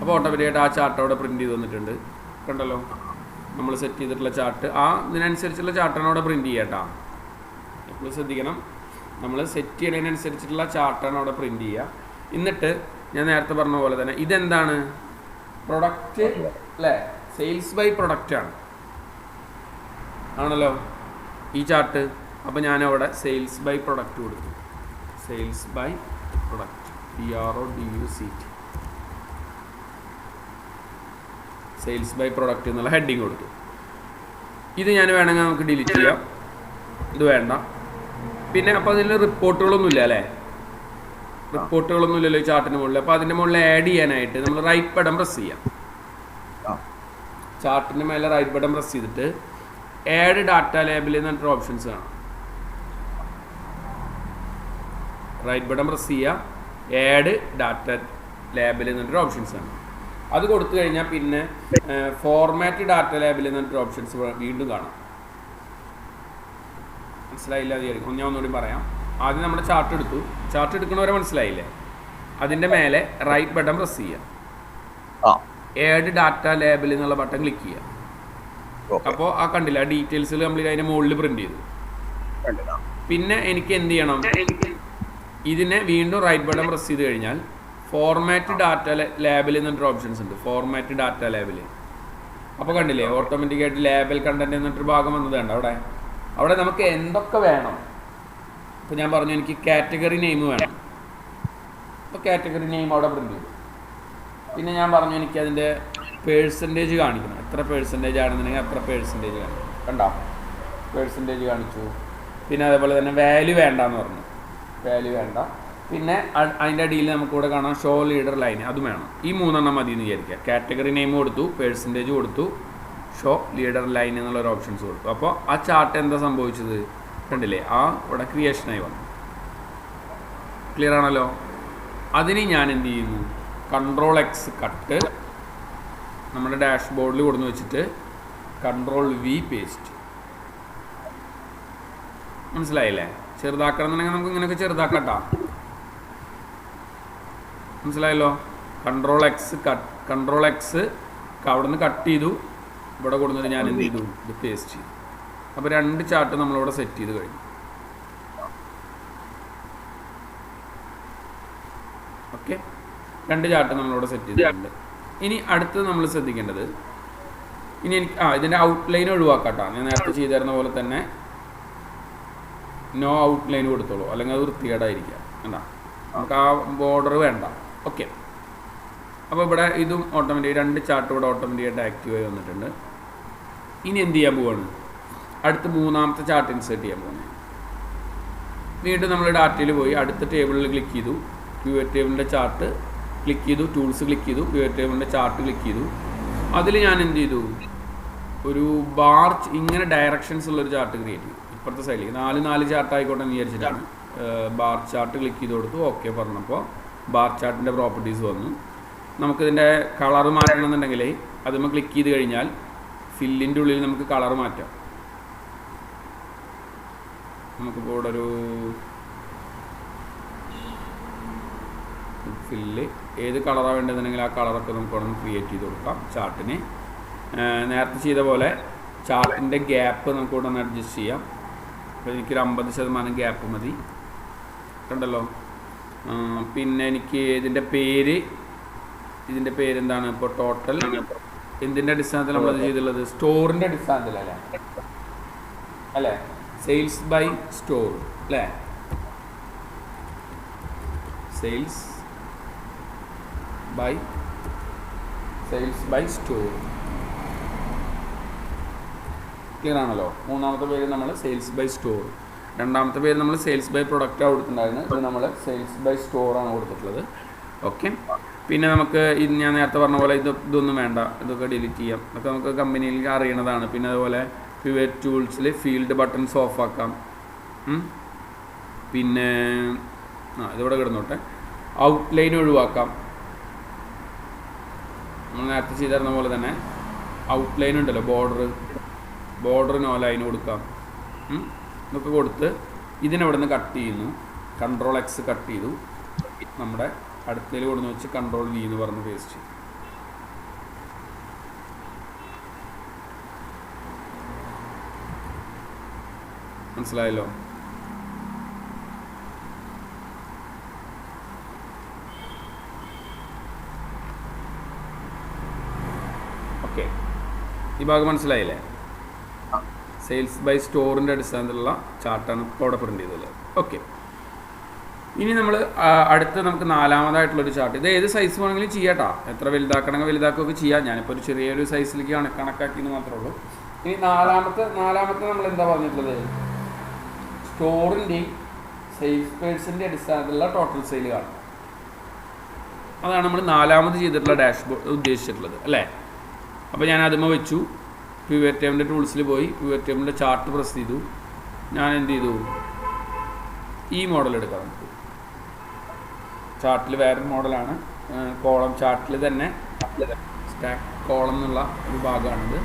അപ്പോൾ ഓട്ടോമാറ്റിക്കായിട്ട് ആ ചാർട്ട് അവിടെ പ്രിൻറ്റ് ചെയ്ത് വന്നിട്ടുണ്ട്. കണ്ടല്ലോ, നമ്മൾ സെറ്റ് ചെയ്തിട്ടുള്ള ചാർട്ട്. ആ ഇതിനനുസരിച്ചുള്ള ചാർട്ടാണ് അവിടെ പ്രിൻറ്റ് ചെയ്യുക കേട്ടോ. എപ്പോഴും ശ്രദ്ധിക്കണം, നമ്മൾ സെറ്റ് ചെയ്യുന്നതിനനുസരിച്ചിട്ടുള്ള ചാർട്ടാണ് അവിടെ പ്രിൻറ്റ് ചെയ്യുക. എന്നിട്ട് ഞാൻ നേരത്തെ പറഞ്ഞ പോലെ തന്നെ ഇതെന്താണ്? പ്രൊഡക്റ്റ് അല്ലേ? സെയിൽസ് ബൈ പ്രൊഡക്റ്റാണ് ആണല്ലോ ഈ ചാർട്ട്. അപ്പോൾ ഞാനവിടെ സെയിൽസ് ബൈ പ്രൊഡക്റ്റ് കൊടുത്തു. Sales by product, PRODUCT, sales by product എന്നുള്ള ഹെഡിങ് കൊടുത്തു. ഇത് ഞാൻ വേണമെങ്കിൽ നമുക്ക് ഡിലീറ്റ് ചെയ്യാം. ഇത് വേണ്ട. പിന്നെ അപ്പോൾ അതിൽ റിപ്പോർട്ടുകളൊന്നുമില്ല അല്ലേ? റിപ്പോർട്ടുകളൊന്നുമില്ലല്ലോ ഈ ചാർട്ടിന് മുകളിൽ. അപ്പോൾ അതിൻ്റെ മുകളിൽ ആഡ് ചെയ്യാനായിട്ട് നമ്മൾ റൈറ്റ് ബട്ടൺ പ്രസ് ചെയ്യാം. ചാർട്ടിൻ്റെ മേലെ റൈറ്റ് ബട്ടൺ പ്രസ് ചെയ്തിട്ട് ആഡ് ഡാറ്റ ലേബിൾ എന്നിട്ട് ഓപ്ഷൻസ് കാണാം. റൈറ്റ് ബട്ടൺ പ്രസ് ചെയ്യുക, ആഡ് ഡാറ്റ ലേബിൾ എന്നിട്ട് ഓപ്ഷൻസ് ആണ്. അത് കൊടുത്തു കഴിഞ്ഞാൽ പിന്നെ ഫോർമാറ്റ് ഡാറ്റ ലേബിൾ എന്നിട്ട് ഓപ്ഷൻസ് വീണ്ടും കാണാം. മനസ്സിലായില്ല വിചാരിക്കും. ഞാൻ ഒന്നുകൂടി പറയാം. ആദ്യം നമ്മുടെ ചാർട്ട് എടുത്തു. ചാർട്ട് എടുക്കണവരെ മനസ്സിലായില്ലേ? അതിൻ്റെ മേലെ റൈറ്റ് ബട്ടൺ പ്രസ് ചെയ്യുക, ആഡ് ഡാറ്റ ലേബിൾ എന്നുള്ള ബട്ടൺ ക്ലിക്ക് ചെയ്യുക. അപ്പോൾ ആ കണ്ടില്ല, ഡീറ്റെയിൽസിൽ നമ്മൾ അതിൻ്റെ മുകളിൽ പ്രിന്റ് ചെയ്തു. പിന്നെ എനിക്ക് എന്ത് ചെയ്യണം? ഇതിനെ വീണ്ടും റൈറ്റ് ബട്ടൺ പ്രസ് ചെയ്ത് കഴിഞ്ഞാൽ ഫോർമാറ്റ് ഡാറ്റ ലേബിൾ എന്നിട്ടൊരു ഓപ്ഷൻസ് ഉണ്ട്. Format data label. അപ്പോൾ കണ്ടില്ലേ, ഓട്ടോമാറ്റിക്കായിട്ട് ലേബൽ കണ്ടന്റ് എന്നിട്ടൊരു ഭാഗം വന്നത് കണ്ടോ അവിടെ? അവിടെ നമുക്ക് എന്തൊക്കെ വേണം? ഇപ്പോൾ ഞാൻ പറഞ്ഞു എനിക്ക് കാറ്റഗറി നെയിം വേണം. അപ്പോൾ കാറ്റഗറി നെയിം അവിടെ പ്രിന്റ് ചെയ്തു. പിന്നെ ഞാൻ പറഞ്ഞു എനിക്ക് അതിൻ്റെ പേഴ്സൻറ്റേജ് കാണിക്കണം. എത്ര പേഴ്സൻറ്റേജ് ആണെന്നുണ്ടെങ്കിൽ അത്ര പേഴ്സൻറ്റേജ് കാണിക്കും. കണ്ടോ, പേഴ്സൻറ്റേജ് കാണിച്ചു. പിന്നെ അതേപോലെ തന്നെ വാല്യൂ വേണ്ടെന്ന് പറഞ്ഞു. വാല്യൂ വേണ്ട. പിന്നെ അതിൻ്റെ അടിയിൽ നമുക്കിവിടെ കാണാം ഷോ ലീഡർ ലൈൻ, അതും വേണം. ഈ 3 മതി എന്ന് വിചാരിക്കുക. കാറ്റഗറി നെയിം കൊടുത്തു, പേഴ്സൻറ്റേജ് കൊടുത്തു, ഷോ ലീഡർ ലൈൻ എന്നുള്ളൊരു ഓപ്ഷൻസ് കൊടുത്തു. അപ്പോൾ ആ ചാർട്ട് എന്താ സംഭവിച്ചത് കണ്ടില്ലേ? ആ ഇവിടെ ക്രിയേഷനായി വന്നു. ക്ലിയർ ആണല്ലോ? അതിന് ഞാൻ എന്ത് ചെയ്യുന്നു? Ctrl+X കട്ട് നമ്മുടെ ഡാഷ് ബോർഡിൽ കൊടുന്ന് വെച്ചിട്ട് Ctrl+V പേസ്റ്റ്. മനസ്സിലായില്ലേ? ചെറുതാക്കണം എന്നുണ്ടെങ്കിൽ നമുക്ക് ഇങ്ങനെയൊക്കെ ചെറുതാക്കട്ടാ. മനസ്സിലായല്ലോ? Ctrl+X കട്ട്, Ctrl+X അവിടെ നിന്ന് കട്ട് ചെയ്തു. ഇവിടെ കൊടുത്തിട്ട് ഞാൻ എന്ത് ചെയ്തു? ഇത് പേസ്റ്റ് ചെയ്തു. അപ്പോൾ 2 ചാർട്ട് നമ്മളിവിടെ സെറ്റ് ചെയ്ത് കഴിഞ്ഞു. ഓക്കെ, 2 ചാർട്ട് നമ്മളിവിടെ സെറ്റ് ചെയ്തിട്ടുണ്ട്. ഇനി അടുത്തത് നമ്മൾ ശ്രദ്ധിക്കേണ്ടത്, ഇനി എനിക്ക് ഇതിൻ്റെ ഔട്ട്ലൈൻ ഒഴിവാക്കാട്ടോ. ഞാൻ നേരത്തെ ചെയ്തു തരുന്ന പോലെ തന്നെ നോ ഔട്ട്ലൈൻ കൊടുത്തോളൂ, അല്ലെങ്കിൽ അത് വൃത്തികേടായിരിക്കുക. കണ്ടാ, നമുക്ക് ആ ബോർഡർ വേണ്ട. ഓക്കെ, അപ്പോൾ ഇവിടെ ഇതും ഓട്ടോമാറ്റിക് 2 ചാർട്ട് ഇവിടെ ഓട്ടോമാറ്റിക്കായിട്ട് ആക്റ്റീവായി വന്നിട്ടുണ്ട്. ഇനി എന്ത് ചെയ്യാൻ പോവാണ്? അടുത്ത് 3ാമത്തെ ചാർട്ട് ഇൻസേർട്ട് ചെയ്യാൻ പോകുന്നത്. വീണ്ടും നമ്മൾ ഡാറ്റയിൽ പോയി അടുത്ത ടേബിളിൽ ക്ലിക്ക് ചെയ്തു, പിവറ്റ് ടേബിളിൻ്റെ ചാർട്ട് ക്ലിക്ക് ചെയ്തു, ടൂൾസ് ക്ലിക്ക് ചെയ്തു, പിവറ്റ് ടേബിളിൻ്റെ ചാർട്ട് ക്ലിക്ക് ചെയ്തു. അതിൽ ഞാൻ എന്ത് ചെയ്തു, ഒരു ബാർ ഇങ്ങനെ ഡയറക്ഷൻസ് ഉള്ളൊരു ചാർട്ട് ക്രിയേറ്റ് ചെയ്തു. ഇപ്പുറത്തെ സൈഡിലേക്ക് 4 ചാർട്ട് ആയിക്കോട്ടെ എന്ന് വിചാരിച്ചിട്ടാണ് ബാർ ചാർട്ട് ക്ലിക്ക് ചെയ്ത് കൊടുത്തു. ഓക്കെ പറഞ്ഞപ്പോൾ ബാർ ചാർട്ടിൻ്റെ പ്രോപ്പർട്ടീസ് വന്നു. നമുക്കിതിൻ്റെ കളർ മാറ്റണമെന്നുണ്ടെങ്കിൽ അതുമ്പോൾ ക്ലിക്ക് ചെയ്ത് കഴിഞ്ഞാൽ ഫില്ലിൻ്റെ ഉള്ളിൽ നമുക്ക് കളർ മാറ്റാം. നമുക്കിപ്പോൾ ഇവിടെ ഒരു ഫില്ല് ഏത് കളറാണ് വേണ്ടതെന്നുണ്ടെങ്കിൽ ആ കളറൊക്കെ നമുക്ക് അവിടെ നിന്ന് ക്രിയേറ്റ് ചെയ്ത് കൊടുക്കാം. ചാർട്ടിന് നേരത്തെ ചെയ്ത പോലെ ചാർട്ടിൻ്റെ ഗ്യാപ്പ് നമുക്ക് ഇവിടെ ഒന്ന് അഡ്ജസ്റ്റ് ചെയ്യാം. അപ്പോൾ എനിക്കൊരു 50% ഗ്യാപ്പ് മതി, കണ്ടല്ലോ. പിന്നെ എനിക്ക് ഇതിൻ്റെ പേരെന്താണ് ഇപ്പോൾ ടോട്ടൽ എന്തിൻ്റെ അടിസ്ഥാനത്തിൽ നമ്മളത് ചെയ്തുള്ളത്, സ്റ്റോറിൻ്റെ അടിസ്ഥാനത്തിലല്ലേ അല്ലേ, സെയിൽസ് ബൈ സ്റ്റോർ അല്ലേ, സെയിൽസ് ബൈ സ്റ്റോർ. ക്ലിയർ ആണല്ലോ. മൂന്നാമത്തെ പേര് നമ്മൾ സെയിൽസ് ബൈ സ്റ്റോർ, രണ്ടാമത്തെ പേര് നമ്മൾ സെയിൽസ് ബൈ പ്രൊഡക്റ്റാണ് കൊടുത്തിട്ടുണ്ടായിരുന്നു. ഇത് നമ്മൾ സെയിൽസ് ബൈ സ്റ്റോറാണ് കൊടുത്തിട്ടുള്ളത്. ഓക്കെ. പിന്നെ നമുക്ക് ഇത് ഞാൻ നേരത്തെ പറഞ്ഞ പോലെ ഇതൊന്നും വേണ്ട, ഇതൊക്കെ ഡിലീറ്റ് ചെയ്യാം. ഇതൊക്കെ നമുക്ക് കമ്പനിയിൽ അറിയണതാണ്. പിന്നെ അതുപോലെ പിവറ്റ് ടൂൾസിൽ ഫീൽഡ് ബട്ടൺസ് ഓഫ് ആക്കാം. പിന്നെ ഇതിവിടെ കിടന്നോട്ടെ. ഔട്ട്ലൈൻ ഒഴിവാക്കാം. നമ്മൾ നേരത്തെ ചെയ്തിരുന്ന പോലെ തന്നെ ഔട്ട്ലൈൻ ഉണ്ടല്ലോ, ബോർഡർ നോ ലൈൻ കൊടുക്കാം. ഇതൊക്കെ കൊടുത്ത് ഇതിനവിടെ നിന്ന് കട്ട് ചെയ്യുന്നു. Ctrl+X കട്ട് ചെയ്തു. നമ്മുടെ അടുത്തതിൽ കൊടുന്ന് വെച്ച് Ctrl+V എന്ന് പറഞ്ഞ് പേസ്റ്റ് ചെയ്യും. മനസ്സിലായല്ലോ. ഓക്കെ, ഈ ഭാഗം മനസ്സിലായില്ലേ? സെയിൽസ് ബൈ സ്റ്റോറിൻ്റെ അടിസ്ഥാനത്തിലുള്ള ചാർട്ടാണ് ഇപ്പോൾ അവിടെ പ്രിൻ്റ് ചെയ്തത്. ഓക്കെ. ഇനി നമ്മൾ അടുത്ത് നമുക്ക് നാലാമതായിട്ടുള്ളൊരു ചാർട്ട്. ഇത് ഏത് സൈസ് വേണമെങ്കിലും ചെയ്യാട്ടോ, എത്ര വലുതാക്കണമെങ്കിൽ വലുതാക്കുകയൊക്കെ ചെയ്യാം. ഞാനിപ്പോൾ ഒരു ചെറിയൊരു സൈസിലേക്ക് കണക്കാക്കിയെന്ന് മാത്രമേ ഉള്ളൂ. ഇനി നാലാമത്തെ നമ്മൾ എന്താ പറഞ്ഞിട്ടുള്ളത്, സ്റ്റോറിൻ്റെയും സെയിൽസ് പേഴ്സിൻ്റെ അടിസ്ഥാനത്തിലുള്ള ടോട്ടൽ സെയിൽ കാണും. അതാണ് നമ്മൾ നാലാമത് ചെയ്തിട്ടുള്ള ഡാഷ്ബോർഡ് ഉദ്ദേശിച്ചിട്ടുള്ളത് അല്ലേ. അപ്പോൾ ഞാൻ അതുമ്മ വെച്ചു, പിവറ്റ് ടേബിളിൻ്റെ ടൂൾസിൽ പോയി പിവറ്റ് ടേബിളിൻ്റെ ചാർട്ട് പ്രസ് ചെയ്തു. ഞാൻ എന്ത് ചെയ്തു, ഈ മോഡൽ എടുക്കാം. നമുക്ക് ചാർട്ടിൽ വേറൊരു മോഡലാണ്, കോളം ചാർട്ടിൽ തന്നെ സ്റ്റാക്ക് കോളം എന്നുള്ള ഒരു ഭാഗമാണിത്,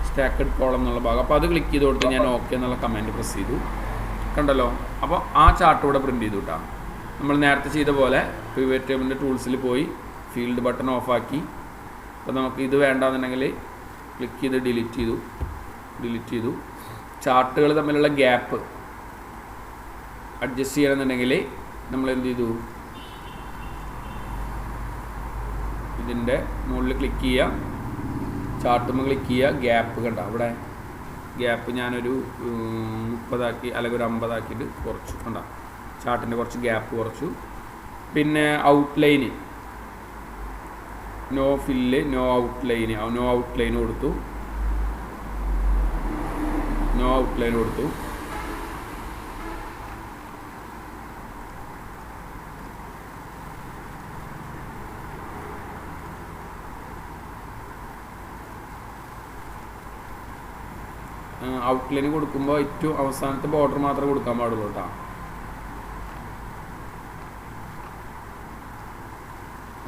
സ്റ്റാക്കഡ് കോളം എന്നുള്ള ഭാഗം. അപ്പോൾ അത് ക്ലിക്ക് ചെയ്ത് കൊടുത്ത് ഞാൻ ഓക്കെ എന്നുള്ള കമാൻഡ് പ്രസ് ചെയ്തു. കണ്ടല്ലോ. അപ്പോൾ ആ ചാർട്ട് ഇവിടെ പ്രിൻ്റ് ചെയ്തു കിട്ടാം. നമ്മൾ നേരത്തെ ചെയ്ത പോലെ പിവറ്റ് ടേബിളിൻ്റെ ടൂൾസിൽ പോയി ഫീൽഡ് ബട്ടൺ ഓഫാക്കി. അപ്പോൾ നമുക്ക് ഇത് വേണ്ടാന്നുണ്ടെങ്കിൽ ക്ലിക്ക് ചെയ്ത് ഡിലീറ്റ് ചെയ്തു. ചാർട്ടുകൾ തമ്മിലുള്ള ഗ്യാപ്പ് അഡ്ജസ്റ്റ് ചെയ്യണമെന്നുണ്ടെങ്കിൽ നമ്മൾ എന്ത് ചെയ്തു, ഇതിൻ്റെ മുകളിൽ ക്ലിക്ക് ചെയ്യുക, ചാർട്ടുമ്പോൾ ക്ലിക്ക് ചെയ്യുക, ഗ്യാപ്പ് കണ്ട അവിടെ ഗ്യാപ്പ് ഞാനൊരു 30 അല്ലെങ്കിൽ ഒരു 50 ആക്കിയിട്ട് കുറച്ചു. കണ്ട ചാർട്ടിൻ്റെ കുറച്ച് ഗ്യാപ്പ് കുറച്ചു. പിന്നെ outline no fill, no outline കൊടുത്തു. ഔട്ട്ലൈൻ കൊടുക്കുമ്പോൾ ഏറ്റവും അവസാനത്തെ ബോർഡർ മാത്രമേ കൊടുക്കാൻ പാടുള്ളൂ കേട്ടോ.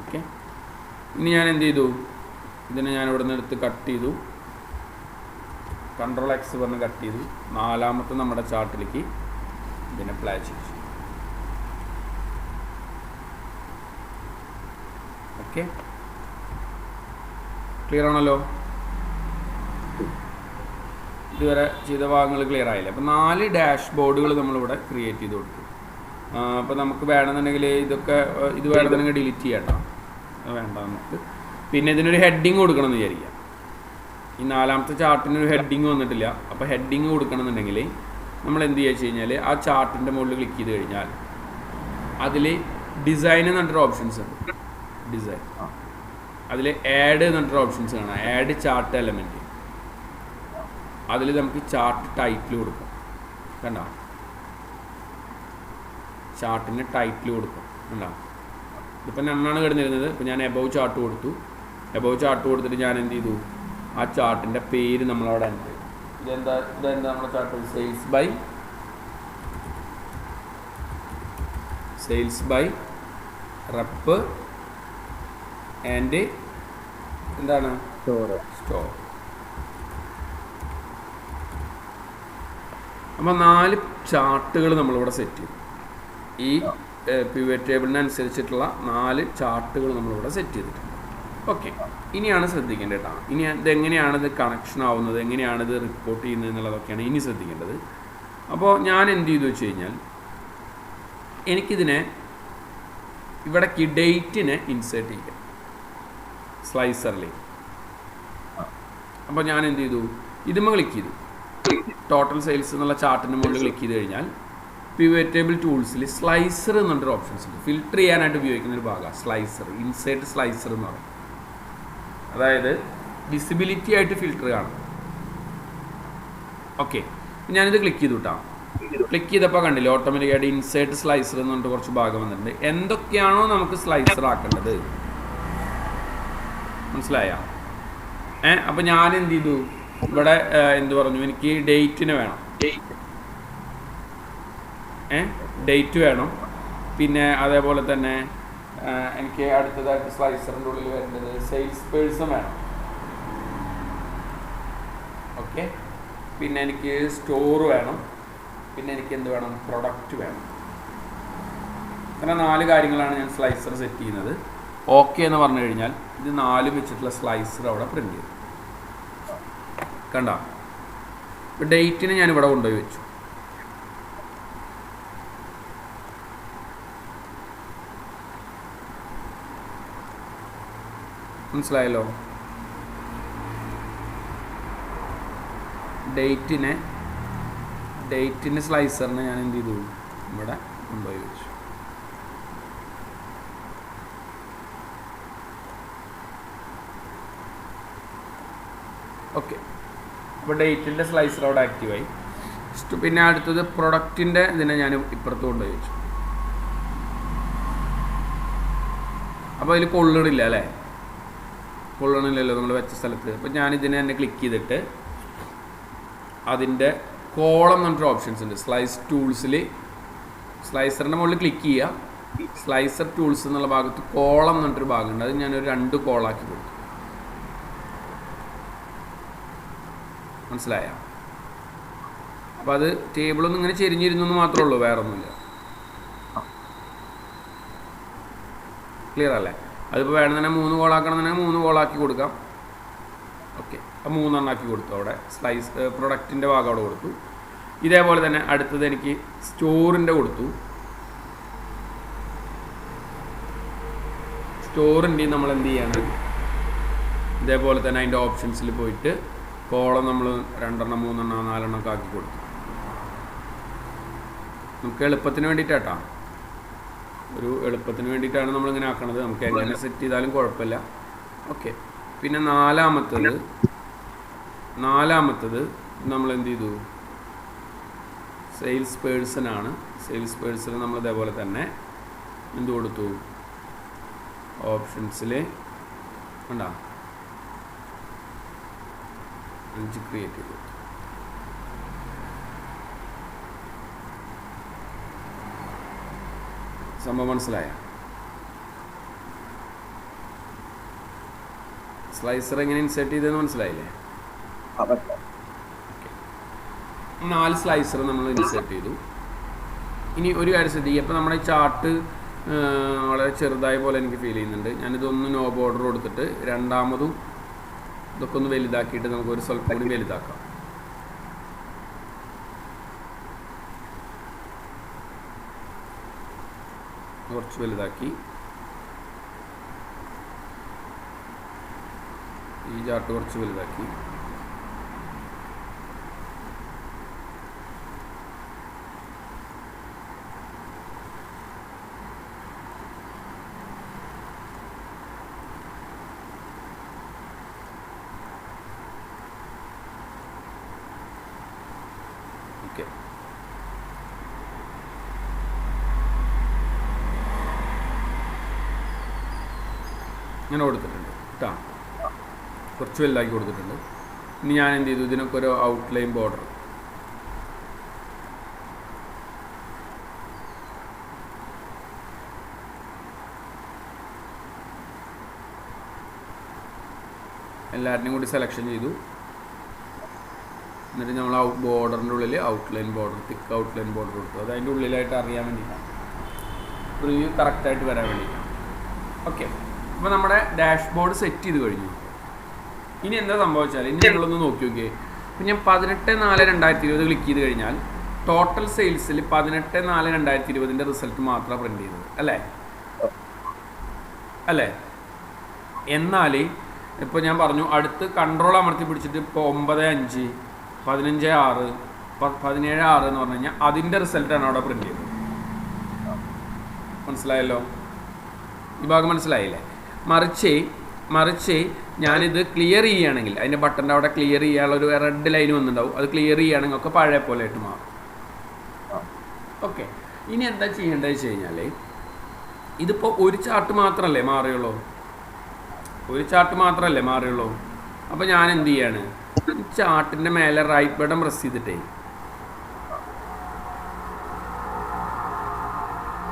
ഓക്കെ. ഇനി ഞാൻ എന്ത് ചെയ്തു, ഇതിനെ ഞാൻ ഇവിടെ നിന്ന് എടുത്ത് കട്ട് ചെയ്തു. Ctrl+X പറഞ്ഞ് കട്ട് ചെയ്തു. നാലാമത്തെ നമ്മുടെ ചാർട്ടിലേക്ക് ഇതിനെ പ്ലേ ചെയ്തു. ഓക്കെ, ക്ലിയർ ആണല്ലോ. ഇതുവരെ ചെയ്ത ഭാഗങ്ങൾ ക്ലിയർ ആയില്ലേ. അപ്പോൾ 4 ഡാഷ്ബോർഡുകൾ നമ്മളിവിടെ ക്രിയേറ്റ് ചെയ്ത് കൊടുത്തു. അപ്പോൾ നമുക്ക് വേണമെന്നുണ്ടെങ്കിൽ ഇത് വേണമെന്നുണ്ടെങ്കിൽ ഡിലീറ്റ് ചെയ്യാം കേട്ടോ, വേണ്ട നമുക്ക്. പിന്നെ ഇതിനൊരു ഹെഡിങ് കൊടുക്കണം എന്ന് വിചാരിക്കാം. ഈ നാലാമത്തെ ചാർട്ടിനൊരു ഹെഡിങ് വന്നിട്ടില്ല. അപ്പോൾ ഹെഡിങ് കൊടുക്കണം എന്നുണ്ടെങ്കിൽ നമ്മൾ എന്ത് ചെയ്യുക വെച്ച് കഴിഞ്ഞാൽ ആ ചാർട്ടിൻ്റെ മുകളിൽ ക്ലിക്ക് ചെയ്ത് കഴിഞ്ഞാൽ അതിൽ ഡിസൈൻ എന്ന് പറഞ്ഞിട്ടൊരു ഓപ്ഷൻസ് ഉണ്ട്. ഡിസൈൻ അതിൽ ആഡ് എന്ന് പറഞ്ഞിട്ടൊരു ഓപ്ഷൻസ് കാണാം. Add chart element. അതിൽ നമുക്ക് ചാർട്ട് ടൈറ്റിൽ കൊടുക്കാം. കണ്ടോ, ചാർട്ടിന് ടൈറ്റിൽ കൊടുക്കും. ഉണ്ടാവും ഇതിപ്പോൾ നണ്ണാണ് കിടന്നിരുന്നത്. ഇപ്പോൾ ഞാൻ എബവ് ചാർട്ട് കൊടുത്തു. എബവ് ചാർട്ട് കൊടുത്തിട്ട് ഞാൻ എന്ത് ചെയ്തു, ആ ചാർട്ടിൻ്റെ പേര് നമ്മളവിടെ എൻ്റർ ചെയ്തു. ഇതെന്താ നമ്മുടെ chart? Sales by rep and എന്താണ് സ്റ്റോർ. അപ്പോൾ 4 ചാർട്ടുകൾ നമ്മളിവിടെ സെറ്റ് ചെയ്തു. ഈ പിവറ്റ് ടേബിളിനനുസരിച്ചിട്ടുള്ള 4 ചാർട്ടുകൾ നമ്മളിവിടെ സെറ്റ് ചെയ്തിട്ടുണ്ട്. ഓക്കെ, ഇനിയാണ് ശ്രദ്ധിക്കേണ്ടത് കേട്ടോ. ഇനി ഇതെങ്ങനെയാണ് ഇത് കണക്ഷൻ ആവുന്നത്, എങ്ങനെയാണ് ഇത് റിപ്പോർട്ട് ചെയ്യുന്നത് എന്നുള്ളതൊക്കെയാണ് ഇനി ശ്രദ്ധിക്കേണ്ടത്. അപ്പോൾ ഞാൻ എന്ത് ചെയ്തു വെച്ച് കഴിഞ്ഞാൽ, എനിക്കിതിനെ ഇവിടേക്ക് ഡേറ്റിനെ ഇൻസേർട്ട് ചെയ്യാം സ്ലൈസറിൽ. അപ്പോൾ ഞാൻ എന്ത് ചെയ്തു, ഇതുമ്പോൾ ക്ലിക്ക് ചെയ്തു. ടോട്ടൽ സെയിൽസ് എന്നുള്ള ചാർട്ടിന് മുകളിൽ ക്ലിക്ക് ചെയ്ത് കഴിഞ്ഞാൽ പിവറ്റ് ടേബിൾ ടൂൾസിൽ സ്ലൈസർ എന്നൊരു ഓപ്ഷൻസ് ഉണ്ട്. ഫിൽട്ടർ ചെയ്യാനായിട്ട് ഉപയോഗിക്കുന്ന ഒരു ഭാഗമാണ് സ്ലൈസർ. ഇൻസേർട്ട് സ്ലൈസർ എന്ന് പറയും. അതായത് വിസിബിലിറ്റി ആയിട്ട് ഫിൽട്ടർ കാണും. ഓക്കെ, ഞാനിത് ക്ലിക്ക് ചെയ്തു കേട്ടോ. ക്ലിക്ക് ചെയ്തപ്പോൾ കണ്ടില്ലേ ഓട്ടോമാറ്റിക്കായിട്ട് ഇൻസേർട്ട് സ്ലൈസർ എന്ന് പറഞ്ഞിട്ട് കുറച്ച് ഭാഗം വന്നിട്ടുണ്ട്. എന്തൊക്കെയാണോ നമുക്ക് സ്ലൈസർ ആക്കേണ്ടത്, മനസ്സിലായ? അപ്പോൾ ഞാൻ എന്ത് ചെയ്തു, ഇവിടെ എന്ത് പറഞ്ഞു, എനിക്ക് ഡേറ്റിന് വേണം, ഡേറ്റ് വേണം. പിന്നെ അതേപോലെ തന്നെ എനിക്ക് അടുത്തതായിട്ട് സ്ലൈസറിൻ്റെ ഉള്ളിൽ വരേണ്ടത് സെയിൽസ് പേഴ്സൺ വേണം. ഓക്കെ, പിന്നെ എനിക്ക് സ്റ്റോർ വേണം, പിന്നെ എനിക്ക് എന്ത് വേണം, പ്രൊഡക്റ്റ് വേണം. അങ്ങനെ 4 കാര്യങ്ങളാണ് ഞാൻ സ്ലൈസർ സെറ്റ് ചെയ്യുന്നത്. ഓക്കെ എന്ന് പറഞ്ഞു കഴിഞ്ഞാൽ ഇത് 4 വെച്ചിട്ടുള്ള സ്ലൈസർ അവിടെ പ്രിൻ്റ് ചെയ്തു. കണ്ട, ഇപ്പോൾ ഡേറ്റിന് ഞാനിവിടെ കൊണ്ടുപോയി വെച്ചു. മനസ്സിലായല്ലോ? ഡേറ്റിന് സ്ലൈസറിന് ഞാൻ എന്ത് ചെയ്തു, ഇവിടെ കൊണ്ടുപോയി വെച്ചു. ഓക്കെ, അപ്പോൾ ഡേറ്റിൻ്റെ സ്ലൈസർ അവിടെ ആക്റ്റീവായി. പിന്നെ അടുത്തത് പ്രൊഡക്റ്റിൻ്റെ ഇതിനെ ഞാൻ ഇപ്പുറത്ത് കൊണ്ടുപോയി വെച്ചു. അപ്പോൾ അതിൽ കൊള്ളണില്ല അല്ലേ? കൊള്ളണില്ലല്ലോ നമ്മൾ വെച്ച സ്ഥലത്ത്. അപ്പോൾ ഞാനിതിനെ തന്നെ ക്ലിക്ക് ചെയ്തിട്ട് അതിൻ്റെ കോളം എന്ന് പറഞ്ഞിട്ട് ഓപ്ഷൻസ് ഉണ്ട് സ്ലൈസ് ടൂൾസിൽ. സ്ലൈസറിൻ്റെ മുകളിൽ ക്ലിക്ക് ചെയ്യുക. സ്ലൈസർ ടൂൾസ് എന്നുള്ള ഭാഗത്ത് കോളം എന്ന് പറഞ്ഞിട്ടൊരു ഭാഗമുണ്ട്. അത് ഞാനൊരു 2 കോളാക്കി കൊടുത്തു. മനസ്സിലായ? അപ്പോൾ അത് ടേബിളൊന്നും ഇങ്ങനെ ചെരിഞ്ഞിരുന്നു മാത്രമേ ഉള്ളൂ, വേറെ ഒന്നുമില്ല. ക്ലിയർ അല്ലേ? അതിപ്പോൾ വേണമെന്നുണ്ടെങ്കിൽ 3 കോളാക്കണമെന്നുണ്ടെങ്കിൽ 3 കോളാക്കി കൊടുക്കാം. ഓക്കെ, അപ്പോൾ 3 എണ്ണാക്കി കൊടുത്തു. അവിടെ പ്രൊഡക്റ്റിൻ്റെ ഭാഗം അവിടെ കൊടുത്തു. ഇതേപോലെ തന്നെ അടുത്തത് എനിക്ക് സ്റ്റോറിൻ്റെ കൊടുത്തു. സ്റ്റോറിൻ്റെയും നമ്മൾ എന്ത് ചെയ്യണം, ഇതേപോലെ തന്നെ അതിൻ്റെ ഓപ്ഷൻസിൽ പോയിട്ട് കോളം നമ്മൾ 2 എണ്ണം 3 എണ്ണം 4 എണ്ണം ഒക്കെ ആക്കി കൊടുത്തു. നമുക്ക് എളുപ്പത്തിന് വേണ്ടിയിട്ടാട്ടോ, ഒരു എളുപ്പത്തിന് വേണ്ടിയിട്ടാണ് നമ്മളിങ്ങനെ ആക്കണത്. നമുക്ക് എങ്ങനെ സെറ്റ് ചെയ്താലും കുഴപ്പമില്ല. ഓക്കെ, പിന്നെ നാലാമത്തത് നമ്മൾ എന്ത് ചെയ്തു, സെയിൽസ് പേഴ്സൺ ആണ്. സെയിൽസ് പേഴ്സൺ നമ്മൾ ഇതേപോലെ തന്നെ എന്ത് കൊടുത്തു, ഓപ്ഷൻസിൽ കണ്ടോ 5 ക്രിയേറ്റ് ചെയ്തു. സംഭവം മനസ്സിലായ? സ്ലൈസർ എങ്ങനെ ഇൻസേർട്ട് ചെയ്തതെന്ന് മനസ്സിലായില്ലേ? 4 സ്ലൈസർ നമ്മൾ ഇൻസേർട്ട് ചെയ്തു. ഇനി ഒരു കാര്യം ശ്രദ്ധിക്കുക, അപ്പോൾ നമ്മുടെ ചാർട്ട് വളരെ ചെറുതായ പോലെ എനിക്ക് ഫീൽ ചെയ്യുന്നുണ്ട്. ഞാനിതൊന്ന് നോ ബോർഡർ കൊടുത്തിട്ട് രണ്ടാമതും ഇതൊക്കെ ഒന്ന് വലുതാക്കിയിട്ട് നമുക്കൊരു സ്വല്പം കൂടി വലുതാക്കാം. കുറച്ച് വലുതാക്കി ഈ ചാർട്ട് കുറച്ച് വലുതാക്കി. ഓക്കെ, ഇങ്ങനെ കൊടുത്തിട്ടുണ്ട് കേട്ടോ, കുറച്ച് വലുതാക്കി കൊടുത്തിട്ടുണ്ട്. ഇനി ഞാൻ എന്ത് ചെയ്തു, ഇതിനൊക്കെ ഒരു ഔട്ട്ലൈൻ ബോർഡർ എല്ലാവരുടെയും കൂടി സെലക്ഷൻ ചെയ്തു. എന്നിട്ട് നമ്മൾ ബോർഡറിൻ്റെ ഉള്ളിൽ ഔട്ട്ലൈൻ ബോർഡർ, തിക്ക് ഔട്ട്ലൈൻ ബോർഡർ കൊടുത്തു. അത് അതിൻ്റെ ഉള്ളിലായിട്ട് അറിയാൻ വേണ്ടിയിട്ടാണ്, റിവ്യൂ കറക്റ്റായിട്ട് വരാൻ വേണ്ടിയിട്ടാണ്. ഓക്കെ, അപ്പോൾ നമ്മുടെ ഡാഷ്ബോർഡ് സെറ്റ് ചെയ്ത് കഴിഞ്ഞു. ഇനി എന്താ സംഭവിച്ചാൽ ഇനി നിങ്ങളൊന്ന് നോക്കി നോക്കിയേ. ഇപ്പം ഞാൻ 18/4/2020 ക്ലിക്ക് ചെയ്ത് കഴിഞ്ഞാൽ ടോട്ടൽ സെയിൽസിൽ 18/4/2020 റിസൾട്ട് മാത്രമാണ് പ്രിൻ്റ് ചെയ്തത് അല്ലേ. എന്നാൽ ഇപ്പോൾ ഞാൻ പറഞ്ഞു അടുത്ത് കൺട്രോൾ അമർത്തി പിടിച്ചിട്ട് ഇപ്പോൾ 9/5, 15/6, 17/6 എന്ന് പറഞ്ഞു കഴിഞ്ഞാൽ അതിൻ്റെ റിസൾട്ടാണ് അവിടെ പ്രിൻ്റ് ചെയ്തത്. മനസ്സിലായല്ലോ, ഈ ഭാഗം മനസ്സിലായില്ലേ? മറിച്ച് ഞാനിത് ക്ലിയർ ചെയ്യുകയാണെങ്കിൽ അതിൻ്റെ ബട്ടൻ്റെ അവിടെ ക്ലിയർ ചെയ്യാനുള്ള ഒരു റെഡ് ലൈൻ വന്നിട്ടുണ്ടാവും. അത് ക്ലിയർ ചെയ്യുകയാണെങ്കിൽ ഒക്കെ പഴയ പോലെ ആയിട്ട് മാറും. ഓക്കെ, ഇനി എന്താ ചെയ്യേണ്ടത് വെച്ച് കഴിഞ്ഞാൽ ഇതിപ്പോൾ ഒരു ചാർട്ട് മാത്രമല്ലേ മാറിയുള്ളൂ, അപ്പോൾ ഞാൻ എന്ത് ചെയ്യാണ്, ചാർട്ടിൻ്റെ മേലെ റൈറ്റ് ബട്ടൺ പ്രസ് ചെയ്തിട്ടേ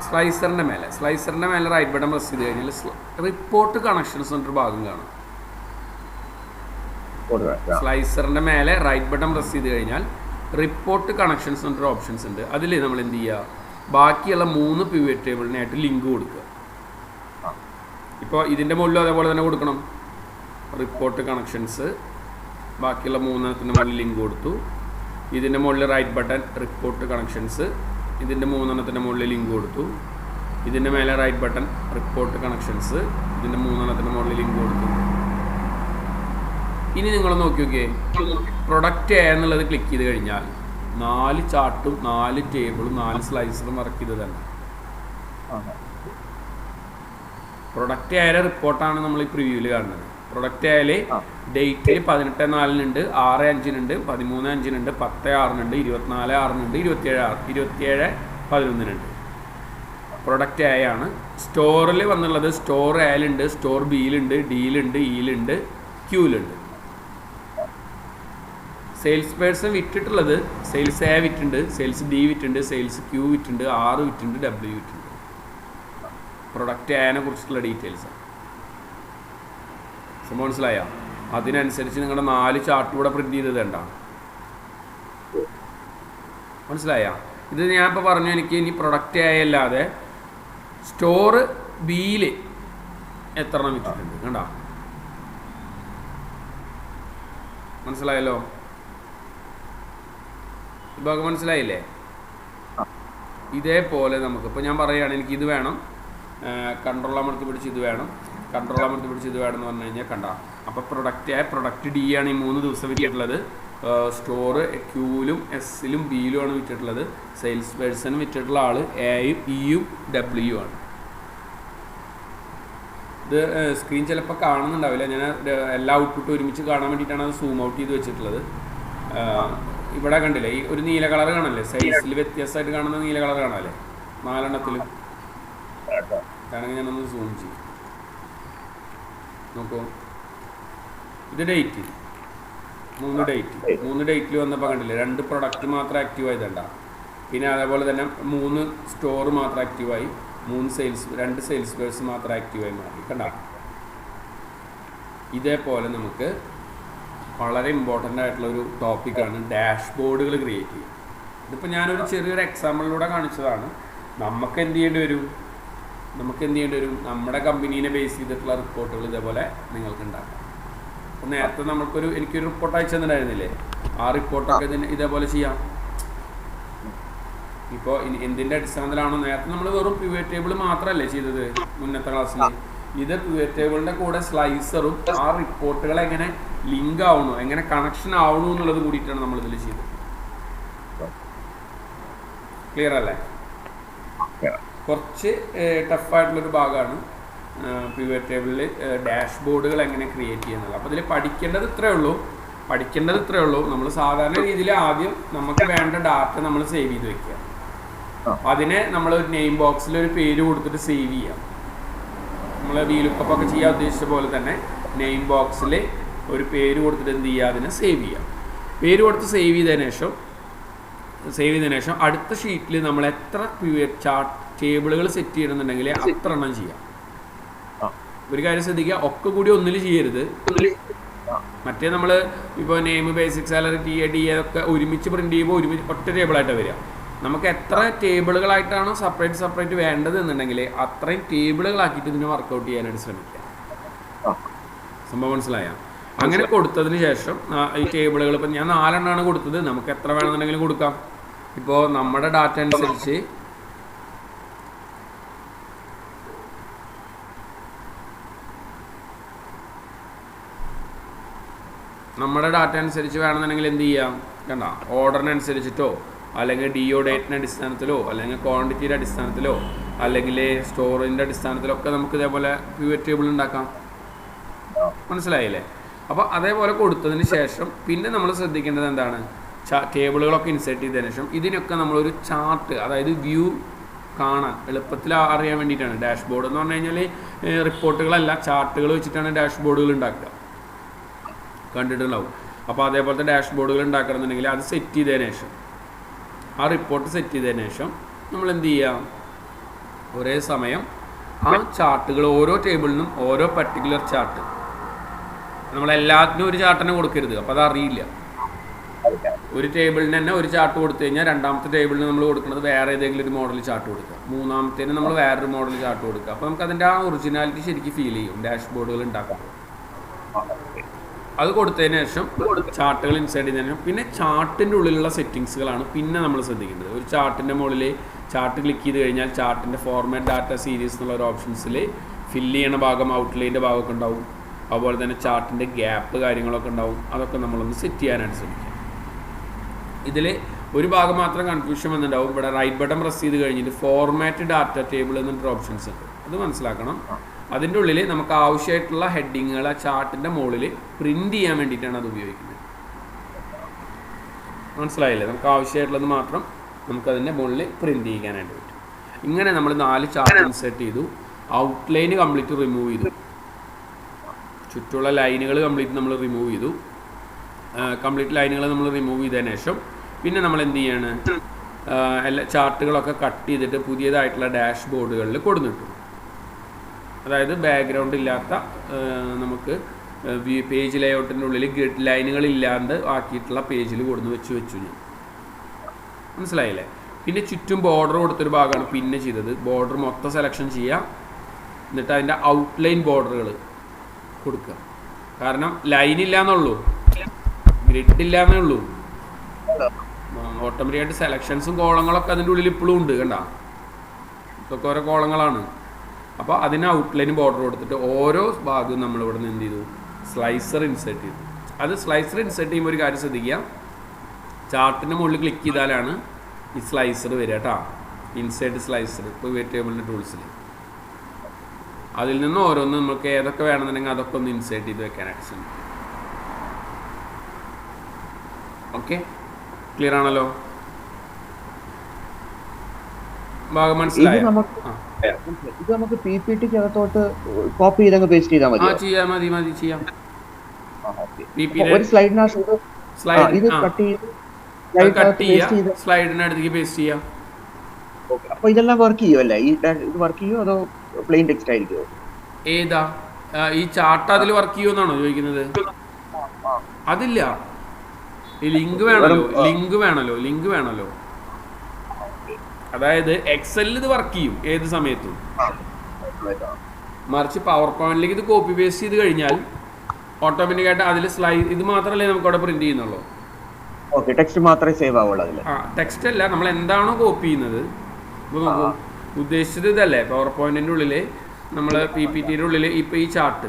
സ്ലൈസറിൻ്റെ മേലെ റൈറ്റ് ബട്ടൺ പ്രസ് ചെയ്ത് കഴിഞ്ഞാൽ റിപ്പോർട്ട് കണക്ഷൻസ് എന്നൊരു ഭാഗം കാണും. സ്ലൈസറിൻ്റെ മേലെ റൈറ്റ് ബട്ടൺ പ്രസ് ചെയ്ത് കഴിഞ്ഞാൽ റിപ്പോർട്ട് കണക്ഷൻസ് എന്നൊരു ഓപ്ഷൻസ് ഉണ്ട്. അതിൽ നമ്മൾ എന്ത് ചെയ്യുക, ബാക്കിയുള്ള 3 പിവറ്റ് ടേബിളിനായിട്ട് ലിങ്ക് കൊടുക്കുക. ഇപ്പോൾ ഇതിൻ്റെ മുകളിലും അതേപോലെ തന്നെ കൊടുക്കണം. റിപ്പോർട്ട് കണക്ഷൻസ് ബാക്കിയുള്ള 3 മുകളിൽ ലിങ്ക് കൊടുത്തു. ഇതിൻ്റെ മുകളിൽ റൈറ്റ് ബട്ടൺ റിപ്പോർട്ട് കണക്ഷൻസ്, ഇതിൻ്റെ 3 മുകളിൽ ലിങ്ക് കൊടുത്തു. ഇതിൻ്റെ മേലെ റൈറ്റ് ബട്ടൺ റിപ്പോർട്ട് കണക്ഷൻസ്, ഇതിൻ്റെ 3 മുകളിൽ ലിങ്ക് കൊടുത്തു. ഇനി നിങ്ങൾ നോക്കി നോക്കിയേ, പ്രൊഡക്റ്റ് എ എന്നുള്ളത് ക്ലിക്ക് ചെയ്ത് കഴിഞ്ഞാൽ 4 ചാർട്ടും 4 ടേബിളും 4 സ്ലൈസറും വർക്ക് ചെയ്ത് തന്നെ. പ്രൊഡക്റ്റ് എയുടെ റിപ്പോർട്ടാണ് നമ്മൾ ഈ പ്രിവ്യൂവിൽ കാണുന്നത്. പ്രൊഡക്റ്റ് എയിൽ ഡേറ്റിൽ 18/4-നുണ്ട്, 6/5-നുണ്ട്, 13/5-നുണ്ട്, 10/6-നുണ്ട്, 24/6-നുണ്ട്, 27/11-നുണ്ട്. പ്രൊഡക്റ്റ് എ ആണ്. സ്റ്റോറിൽ വന്നുള്ളത് സ്റ്റോർ എയിലുണ്ട്, സ്റ്റോർ ബിയിലുണ്ട്, ഡിയിലുണ്ട്, ഇയിലുണ്ട്, ക്യൂലുണ്ട്. സെയിൽസ് പേഴ്സൺ വിറ്റിട്ടുള്ളത് സെയിൽസ് എ വിറ്റുണ്ട്, സെയിൽസ് ഡി വിറ്റുണ്ട്, സെയിൽസ് ക്യൂ വിറ്റുണ്ട്, ആർ വിറ്റുണ്ട്, ഡബ്ല്യു വിറ്റുണ്ട്. പ്രൊഡക്റ്റ് എനെ കുറിച്ചിട്ടുള്ള ഡീറ്റെയിൽസ് സംഭവം മനസ്സിലായോ? അതിനനുസരിച്ച് നിങ്ങളുടെ 4 ചാർട്ട് കൂടെ പ്രിന്റ് ചെയ്തത് ഉണ്ടാവും. മനസ്സിലായോ? ഇത് ഞാനിപ്പോൾ പറഞ്ഞു, എനിക്ക് ഇനി പ്രൊഡക്റ്റ് എ അല്ലാതെ സ്റ്റോർ ബിയിൽ എത്ര എണ്ണം വിറ്റിട്ടുണ്ട് കണ്ടോ? മനസ്സിലായല്ലോ? ഈ ഭാഗം മനസ്സിലായില്ലേ? ഇതേപോലെ നമുക്കിപ്പോൾ ഞാൻ പറയുകയാണ് എനിക്ക് ഇത് വേണം, കൺട്രോൾ അമർത്തി പിടിച്ച് ഇത് വേണം, കൺട്രോൾ അമർത്തി പിടിച്ച് ഇത് വേണം എന്ന് പറഞ്ഞു കഴിഞ്ഞാൽ കണ്ട. അപ്പോൾ പ്രൊഡക്റ്റ് ഡി ആണ് ഈ 3 ദിവസം വിറ്റിട്ടുള്ളത്. സ്റ്റോറ് ക്യൂലും എസ്സിലും ബിയിലുമാണ് വിറ്റിട്ടുള്ളത്. സെയിൽസ് പേഴ്സണും വിറ്റിട്ടുള്ള ആൾ എയും ഇയും ഡബ്ല്യു ആണ്. ഇത് സ്ക്രീൻ ചിലപ്പോൾ കാണുന്നുണ്ടാവില്ല, ഞാൻ എല്ലാ ഔട്ട്പുട്ടും ഒരുമിച്ച് കാണാൻ വേണ്ടിയിട്ടാണ് അത് സൂം ഔട്ട് ചെയ്ത് വെച്ചിട്ടുള്ളത്. ഇവിടെ കണ്ടില്ലേ ഈ ഒരു നീല കളർ കാണല്ലേ, സൈസിൽ വ്യത്യാസമായിട്ട് കാണുന്ന നീല കളർ കാണാല്ലേ 4 എണ്ണത്തിലും. കാരണം ഞാനൊന്ന് സൂം ചെയ്യും, നോക്കൂ. ഇത് ഡേറ്റ് 3 ഡേറ്റിൽ വന്നപ്പോൾ കണ്ടില്ലേ 2 പ്രൊഡക്റ്റ് മാത്രം ആക്റ്റീവ് ആയതുണ്ട. പിന്നെ അതേപോലെ തന്നെ 3 സ്റ്റോർ മാത്രം ആക്റ്റീവായി, 2 സെയിൽസ് പേഴ്സ് മാത്രം ആക്റ്റീവായി മാറി കണ്ട. ഇതേപോലെ നമുക്ക് വളരെ ഇമ്പോർട്ടൻ്റ് ആയിട്ടുള്ളൊരു ടോപ്പിക്കാണ് ഡാഷ്ബോർഡുകൾ ക്രിയേറ്റ് ചെയ്യുക. ഇതിപ്പോൾ ഞാനൊരു ചെറിയൊരു എക്സാമ്പിളിലൂടെ കാണിച്ചതാണ്. നമുക്ക് എന്ത് ചെയ്യേണ്ടി വരും, നമ്മുടെ കമ്പനീനെ ബേസ് ചെയ്തിട്ടുള്ള റിപ്പോർട്ടുകൾ ഇതേപോലെ നിങ്ങൾക്ക് ഉണ്ടാക്കാം. അപ്പോൾ നേരത്തെ എനിക്കൊരു റിപ്പോർട്ട് അയച്ചു തന്നിട്ടുണ്ടായിരുന്നില്ലേ, ആ റിപ്പോർട്ടൊക്കെ ഇതേപോലെ ചെയ്യാം. ഇപ്പോൾ എന്തിൻ്റെ അടിസ്ഥാനത്തിലാണോ, നേരത്തെ നമ്മൾ വെറും പിവറ്റ് ടേബിൾ മാത്രമല്ലേ ചെയ്തത് മുന്നത്തെ ക്ലാസ്സിൽ. ഇത് പിവറ്റ് ടേബിളിൻ്റെ കൂടെ സ്ലൈസറും ആ റിപ്പോർട്ടുകൾ എങ്ങനെ ലിങ്ക് ആവണോ, എങ്ങനെ കണക്ഷൻ ആവണോ എന്നുള്ളത് കൂടിയിട്ടാണ് നമ്മളിതിൽ ചെയ്തത്. ക്ലിയർ അല്ലേ? കുറച്ച് ടഫായിട്ടുള്ളൊരു ഭാഗമാണ് പിവറ്റ് ടേബിളിൽ ഡാഷ്ബോർഡുകൾ എങ്ങനെ ക്രിയേറ്റ് ചെയ്യുന്നത്. അപ്പോൾ ഇതിൽ പഠിക്കേണ്ടത് ഇത്രയേ ഉള്ളൂ. നമ്മൾ സാധാരണ രീതിയിൽ ആദ്യം നമുക്ക് വേണ്ട ഡാറ്റ നമ്മൾ സേവ് ചെയ്ത് വെക്കുക. അതിനെ നമ്മൾ ഒരു നെയിം ബോക്സിൽ ഒരു പേര് കൊടുത്തിട്ട് സേവ് ചെയ്യാം. നമ്മൾ VLOOKUP ഒക്കെ ചെയ്യാൻ ഉദ്ദേശിച്ച പോലെ തന്നെ നെയിം ബോക്സിൽ ഒരു പേര് കൊടുത്തിട്ട് എന്ത് ചെയ്യുക, അതിനെ സേവ് ചെയ്യുക. പേര് കൊടുത്ത് സേവ് ചെയ്തതിന് ശേഷം അടുത്ത ഷീറ്റിൽ നമ്മൾ എത്ര ചാർട്ട് ടേബിളുകൾ സെറ്റ് ചെയ്യണമെന്നുണ്ടെങ്കിൽ അത്ര എണ്ണം ചെയ്യാം. ഒരു കാര്യം ശ്രദ്ധിക്കുക, ഒക്കെ കൂടി ഒന്നിൽ ചെയ്യരുത്. മറ്റേ നമ്മൾ ഇപ്പോൾ നെയിം, ബേസിക് സാലറി, TAD ഒക്കെ ഒരുമിച്ച് പ്രിന്റ് ചെയ്യുമ്പോൾ ഒറ്റ ടേബിളായിട്ടാണ് വരിക. നമുക്ക് എത്ര ടേബിളുകളായിട്ടാണോ സെപ്പറേറ്റ് വേണ്ടത് എന്നുണ്ടെങ്കിൽ അത്രയും ടേബിളുകളാക്കിയിട്ട് ഇതിനെ വർക്കൗട്ട് ചെയ്യാനായിട്ട് ശ്രമിക്കുക. സംഭവം മനസ്സിലായ? അങ്ങനെ കൊടുത്തതിന് ശേഷം ഈ ടേബിളുകൾ ഇപ്പം ഞാൻ 4 എണ്ണമാണ് കൊടുത്തത്, നമുക്ക് എത്ര വേണമെന്നുണ്ടെങ്കിലും കൊടുക്കാം. ഇപ്പോൾ നമ്മുടെ ഡാറ്റ അനുസരിച്ച് വേണമെന്നുണ്ടെങ്കിൽ എന്ത് ചെയ്യാം, കണ്ട ഓർഡറിനനുസരിച്ചിട്ടോ അല്ലെങ്കിൽ DO ഡേറ്റിൻ്റെ അടിസ്ഥാനത്തിലോ അല്ലെങ്കിൽ ക്വാണ്ടിറ്റിയുടെ അടിസ്ഥാനത്തിലോ അല്ലെങ്കിൽ സ്റ്റോറിൻ്റെ അടിസ്ഥാനത്തിലോ ഒക്കെ നമുക്ക് ഇതേപോലെ പിവറ്റ് ടേബിൾ ഉണ്ടാക്കാം. മനസ്സിലായില്ലേ? അപ്പോൾ അതേപോലെ കൊടുത്തതിന് ശേഷം പിന്നെ നമ്മൾ ശ്രദ്ധിക്കേണ്ടത് എന്താണ്, ടേബിളുകളൊക്കെ ഇൻസേർട്ട് ചെയ്തതിന് ശേഷം ഇതിനൊക്കെ നമ്മളൊരു ചാർട്ട്, അതായത് വ്യൂ കാണാൻ എളുപ്പത്തിൽ അറിയാൻ വേണ്ടിയിട്ടാണ്. ഡാഷ്ബോർഡ് എന്ന് പറഞ്ഞു കഴിഞ്ഞാൽ റിപ്പോർട്ടുകളല്ല, ചാർട്ടുകൾ വെച്ചിട്ടാണ് ഡാഷ്ബോർഡുകൾ ഉണ്ടാക്കുക, കണ്ടിട്ടുണ്ടാവും. അപ്പോൾ അതേപോലത്തെ ഡാഷ്ബോർഡുകൾ ഉണ്ടാക്കണമെന്നുണ്ടെങ്കിൽ അത് സെറ്റ് ചെയ്തതിന് ശേഷം, ആ റിപ്പോർട്ട് സെറ്റ് ചെയ്തതിന് ശേഷം നമ്മൾ എന്ത് ചെയ്യാം, ഒരേ സമയം ആ ചാർട്ടുകൾ ഓരോ ടേബിളിനും ഓരോ പർട്ടിക്കുലർ ചാർട്ട്, നമ്മളെല്ലാത്തിനും ഒരു ചാർട്ട് തന്നെ കൊടുക്കരുത്, അപ്പോൾ അതറിയില്ല. ഒരു ടേബിളിന് തന്നെ ഒരു ചാർട്ട് കൊടുത്തു കഴിഞ്ഞാൽ രണ്ടാമത്തെ ടേബിളിന് നമ്മൾ കൊടുക്കുന്നത് വേറെ ഏതെങ്കിലും ഒരു മോഡൽ ചാർട്ട് കൊടുക്കുക, മൂന്നാമത്തേന് നമ്മൾ വേറൊരു മോഡൽ ചാർട്ട് കൊടുക്കുക. അപ്പോൾ നമുക്ക് അതിൻ്റെ ആ ഒറിജിനാലിറ്റി ശരിക്കും ഫീൽ ചെയ്യും ഡാഷ്ബോർഡുകൾ ഉണ്ടാക്കുമ്പോൾ. അത് കൊടുത്തതിന് ശേഷം ചാർട്ടുകൾ ഇൻസേർട്ട് ചെയ്തതിന് ശേഷം പിന്നെ ചാർട്ടിൻ്റെ ഉള്ളിലുള്ള സെറ്റിങ്സുകളാണ് പിന്നെ നമ്മൾ ശ്രദ്ധിക്കേണ്ടത്. ഒരു ചാർട്ടിൻ്റെ മുകളിൽ ചാർട്ട് ക്ലിക്ക് ചെയ്ത് കഴിഞ്ഞാൽ ചാർട്ടിൻ്റെ ഫോർമാറ്റ് ഡാറ്റ സീരീസ് എന്നുള്ള ഒരു ഓപ്ഷൻസിൽ ഫില്ല് ചെയ്യണ ഭാഗം, ഔട്ട്ലൈൻ്റെ ഭാഗമൊക്കെ ഉണ്ടാവും. അതുപോലെ തന്നെ ചാർട്ടിൻ്റെ ഗ്യാപ്പ് കാര്യങ്ങളൊക്കെ ഉണ്ടാവും. അതൊക്കെ നമ്മളൊന്ന് സെറ്റ് ചെയ്യാനായിട്ട് ശ്രമിക്കാം. ഇതിൽ ഒരു ഭാഗം മാത്രം കൺഫ്യൂഷൻ വന്നിട്ടുണ്ടാവും. ഇവിടെ റൈറ്റ് ബട്ടൺ പ്രസ് ചെയ്ത് കഴിഞ്ഞിട്ട് ഫോർമാറ്റ് ഡാറ്റ ടേബിൾ എന്നിട്ട് ഓപ്ഷൻസ് ഉണ്ട്, അത് മനസ്സിലാക്കണം. അതിൻ്റെ ഉള്ളിൽ നമുക്ക് ആവശ്യമായിട്ടുള്ള ഹെഡിങ്ങുകൾ ആ ചാർട്ടിൻ്റെ മുകളിൽ പ്രിൻ്റ് ചെയ്യാൻ വേണ്ടിയിട്ടാണ് അത് ഉപയോഗിക്കുന്നത്. മനസ്സിലായില്ലേ? നമുക്ക് ആവശ്യമായിട്ടുള്ളത് മാത്രം നമുക്കതിൻ്റെ മുകളിൽ പ്രിൻ്റ് ചെയ്യാനായിട്ട് പറ്റും. ഇങ്ങനെ നമ്മൾ 4 ചാർട്ട് ഇൻസേർട്ട് ചെയ്തു. ഔട്ട്ലൈന് കംപ്ലീറ്റ് റിമൂവ് ചെയ്തു. ചുറ്റുള്ള ലൈനുകൾ കംപ്ലീറ്റ് നമ്മൾ റിമൂവ് ചെയ്തു. കംപ്ലീറ്റ് ലൈനുകൾ നമ്മൾ റിമൂവ് ചെയ്തതിന് ശേഷം പിന്നെ നമ്മൾ എന്ത് ചെയ്യാണ്, എല്ലാ ചാർട്ടുകളൊക്കെ കട്ട് ചെയ്തിട്ട് പുതിയതായിട്ടുള്ള ഡാഷ്ബോർഡുകളിൽ കൊടുത്തിട്ടു. അതായത് ബാക്ക്ഗ്രൗണ്ട് ഇല്ലാത്ത നമുക്ക് പേജ് ലേഔട്ടിൻ്റെ ഉള്ളിൽ ഗ്രിഡ് ലൈനുകൾ ഇല്ലാണ്ട് ആക്കിയിട്ടുള്ള പേജിൽ കൊടുന്ന് വെച്ചു ഞാൻ. മനസ്സിലായില്ലേ? പിന്നെ ചുറ്റും ബോർഡർ കൊടുത്തൊരു ഭാഗമാണ് പിന്നെ ചെയ്തത്. ബോർഡർ മൊത്തം സെലക്ഷൻ ചെയ്യുക, എന്നിട്ട് അതിൻ്റെ ഔട്ട്ലൈൻ ബോർഡറുകൾ കൊടുക്കുക. കാരണം ലൈൻ ഇല്ലാന്നുള്ളൂ, ഗ്രിഡ് ഇല്ലാന്നേ ഉള്ളൂ. ഓട്ടോമാറ്റിക്കായിട്ട് സെലക്ഷൻസും കോളങ്ങളൊക്കെ അതിൻ്റെ ഉള്ളിൽ ഇപ്പോഴും ഉണ്ട്, കണ്ട ഇതൊക്കെ ഓരോ കോളങ്ങളാണ്. അപ്പോൾ അതിന് ഔട്ട്ലൈൻ ബോർഡർ കൊടുത്തിട്ട് ഓരോ ഭാഗവും നമ്മളിവിടെ നിന്ന് എന്ത് ചെയ്തു, സ്ലൈസർ ഇൻസേർട്ട് ചെയ്തു. അത് സ്ലൈസർ ഇൻസേർട്ട് ചെയ്യുമ്പോൾ ഒരു കാര്യം ശ്രദ്ധിക്കുക, ചാർട്ടിൻ്റെ മുകളിൽ ക്ലിക്ക് ചെയ്താലാണ് ഈ സ്ലൈസർ വരിക കേട്ടോ. ഇൻസേർട്ട് സ്ലൈസർ ഇപ്പോൾ ടേബിളിൻ്റെ ടൂൾസിൽ അതിൽ നിന്ന് ഓരോന്ന് നമുക്ക് ഏതൊക്കെ വേണമെന്നുണ്ടെങ്കിൽ അതൊക്കെ ഒന്ന് ഇൻസേർട്ട് ചെയ്ത് വെക്കാനായിട്ട് ശ്രമിക്കും. ഓക്കെ, ക്ലിയർ ആണല്ലോ? ഭാഗം മനസ്സിലായോ? ഇത് നമുക്ക് PPTക്കകത്തോട്ട് കോപ്പി ചെയ്ത് പേസ്റ്റ് ചെയ്താൽ മതി. മതി ചെയ്യാം. ഒരു സ്ലൈഡിനകത്ത് ഇത് കട്ട് ചെയ്ത് സ്ലൈഡിനടുത്തേക്ക് പേസ്റ്റ് ചെയ്യാം. അപ്പൊ ഇതെല്ലാം വർക്ക് ചെയ്യുമല്ലേ? ഇത് വർക്ക് ചെയ്യുമോ അതോ പ്ലെയിൻ ടെക്സ്റ്റ് ആയിരിക്കുമോ? ഏതാ ഈ ചാർട്ട് അതിൽ വർക്ക് ചെയ്യുമെന്നാണോ ചോദിക്കുന്നത്? അതില്ല, ലിങ്ക് വേണമല്ലോ. അതായത് എക്സലിൽ ഇത് വർക്ക് ചെയ്യും ഏത് സമയത്തും. മറിച്ച് പവർ പോയിന്റിലേക്ക് ഇത് കോപ്പി പേസ്റ്റ് ചെയ്ത് കഴിഞ്ഞാൽ ഓട്ടോമാറ്റിക്കായിട്ട് അതിൽ സ്ലൈഡ് ഇത് മാത്രമല്ലേ നമുക്ക് അവിടെ പ്രിന്റ് ചെയ്യുന്നുള്ളൂ. ടെക്സ്റ്റ് മാത്രമേ സേവ് ആവുള്ളൂ അതിൽ. ടെക്സ്റ്റ് അല്ല, നമ്മൾ എന്താണോ കോപ്പി ചെയ്യുന്നത്. ഇപ്പോൾ നോക്കൂ, ഉദ്ദേശിച്ചത് ഇതല്ലേ, പവർ പോയിന്റിൻ്റെ ഉള്ളിൽ നമ്മൾ PPTയുടെ ഉള്ളിൽ ഇപ്പോൾ ഈ ചാർട്ട്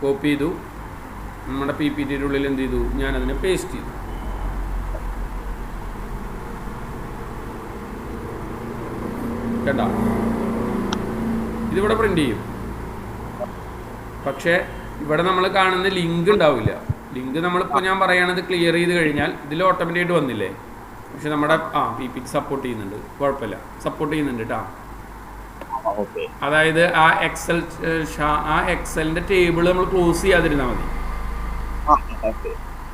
കോപ്പി ചെയ്തു, നമ്മുടെ PPTയുടെ ഉള്ളിൽ എന്ത് ചെയ്തു, ഞാനതിനെ പേസ്റ്റ് ചെയ്തു. കേട്ടോ, ഇതിവിടെ പ്രിന്റ് ചെയ്യും. പക്ഷേ ഇവിടെ നമ്മൾ കാണുന്ന ലിങ്ക് ഉണ്ടാവില്ല. ലിങ്ക് നമ്മളിപ്പോൾ ഞാൻ പറയുകയാണെങ്കിൽ ക്ലിയർ ചെയ്ത് കഴിഞ്ഞാൽ ഇതിൽ ഓട്ടോമാറ്റിക്കായിട്ട് വന്നില്ലേ. പക്ഷെ നമ്മുടെ PPT സപ്പോർട്ട് ചെയ്യുന്നുണ്ട്, കുഴപ്പമില്ല, സപ്പോർട്ട് ചെയ്യുന്നുണ്ട് കേട്ടോ. അതായത് ആ എക്സലിന്റെ ടേബിൾ നമ്മൾ ക്ലോസ് ചെയ്യാതിരുന്നാൽ മതി.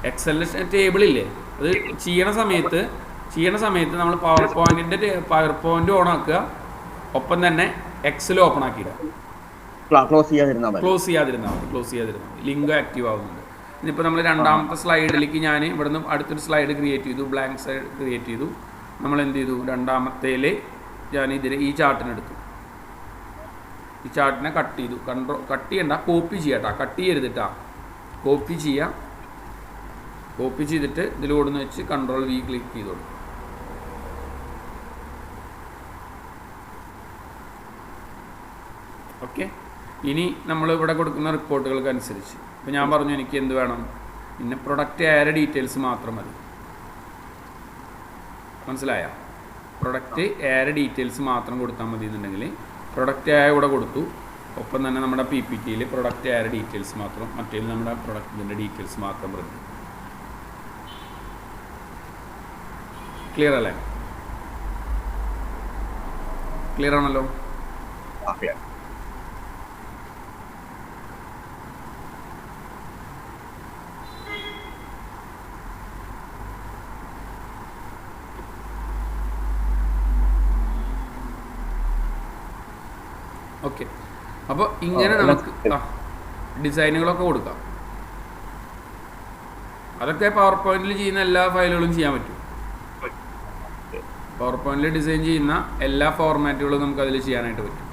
എക്സലിന്റെ ടേബിൾ ഇല്ലേ, അത് ചെയ്യണ സമയത്ത് നമ്മൾ പവർ പോയിന്റ് ഓൺ ആക്കുക, ഒപ്പം തന്നെ എക്സൽ ഓപ്പൺ ആക്കിയിടുക. ക്ലോസ് ചെയ്യാതിരുന്നാൽ മതി. ലിങ്ക് ആക്റ്റീവ് ആവുന്നുണ്ട്. ഇനിയിപ്പോൾ നമ്മൾ രണ്ടാമത്തെ സ്ലൈഡിലേക്ക് ഞാൻ ഇവിടുന്ന് അടുത്തൊരു സ്ലൈഡ് ക്രിയേറ്റ് ചെയ്തു, ബ്ലാങ്ക് സ്ലൈഡ് ക്രിയേറ്റ് ചെയ്തു. നമ്മൾ എന്ത് ചെയ്തു, രണ്ടാമത്തേൽ ഞാൻ ഈ ചാർട്ടിനെടുത്തു. ഈ ചാർട്ടിനെ കട്ട് ചെയ്തു. കട്ട് ചെയ്യണ്ട, കോപ്പി ചെയ്യാട്ടാ, കട്ട് ചെയ്യരുതിട്ടാ, കോപ്പി ചെയ്യാം. കോപ്പി ചെയ്തിട്ട് ഇതിലോടുന്ന് വെച്ച് Ctrl+V ക്ലിക്ക് ചെയ്തോളൂ. ഓക്കെ. ഇനി നമ്മൾ ഇവിടെ കൊടുക്കുന്ന റിപ്പോർട്ടുകൾക്ക് അനുസരിച്ച് ഇപ്പോൾ ഞാൻ പറഞ്ഞു എനിക്ക് എന്ത് വേണം, പിന്നെ പ്രൊഡക്റ്റ് ആയ ഡീറ്റെയിൽസ് മാത്രം മതി. മനസ്സിലായോ? പ്രൊഡക്റ്റ് ആയ ഡീറ്റെയിൽസ് മാത്രം കൊടുത്താൽ മതി എന്നുണ്ടെങ്കിൽ പ്രൊഡക്റ്റ് ആയ ഇവിടെ കൊടുത്തു. ഒപ്പം തന്നെ നമ്മുടെ PPTയിൽ പ്രൊഡക്റ്റ് ആയ ഡീറ്റെയിൽസ് മാത്രം, മറ്റേതിൽ നമ്മുടെ പ്രൊഡക്റ്റിൻ്റെ ഡീറ്റെയിൽസ് മാത്രം പറഞ്ഞു. ക്ലിയർ അല്ലേ? ക്ലിയർ ആണല്ലോ? ഓക്കെ. അപ്പോൾ ഇങ്ങനെ നമുക്ക് ഡിസൈനുകളൊക്കെ കൊടുക്കാം. അതൊക്കെ പവർ പോയിന്റിൽ ചെയ്യുന്ന എല്ലാ ഫയലുകളും ചെയ്യാൻ പറ്റും. പവർ പോയിന്റിൽ ഡിസൈൻ ചെയ്യുന്ന എല്ലാ ഫോർമാറ്റുകളും നമുക്ക് അതിൽ ചെയ്യാനായിട്ട് പറ്റും.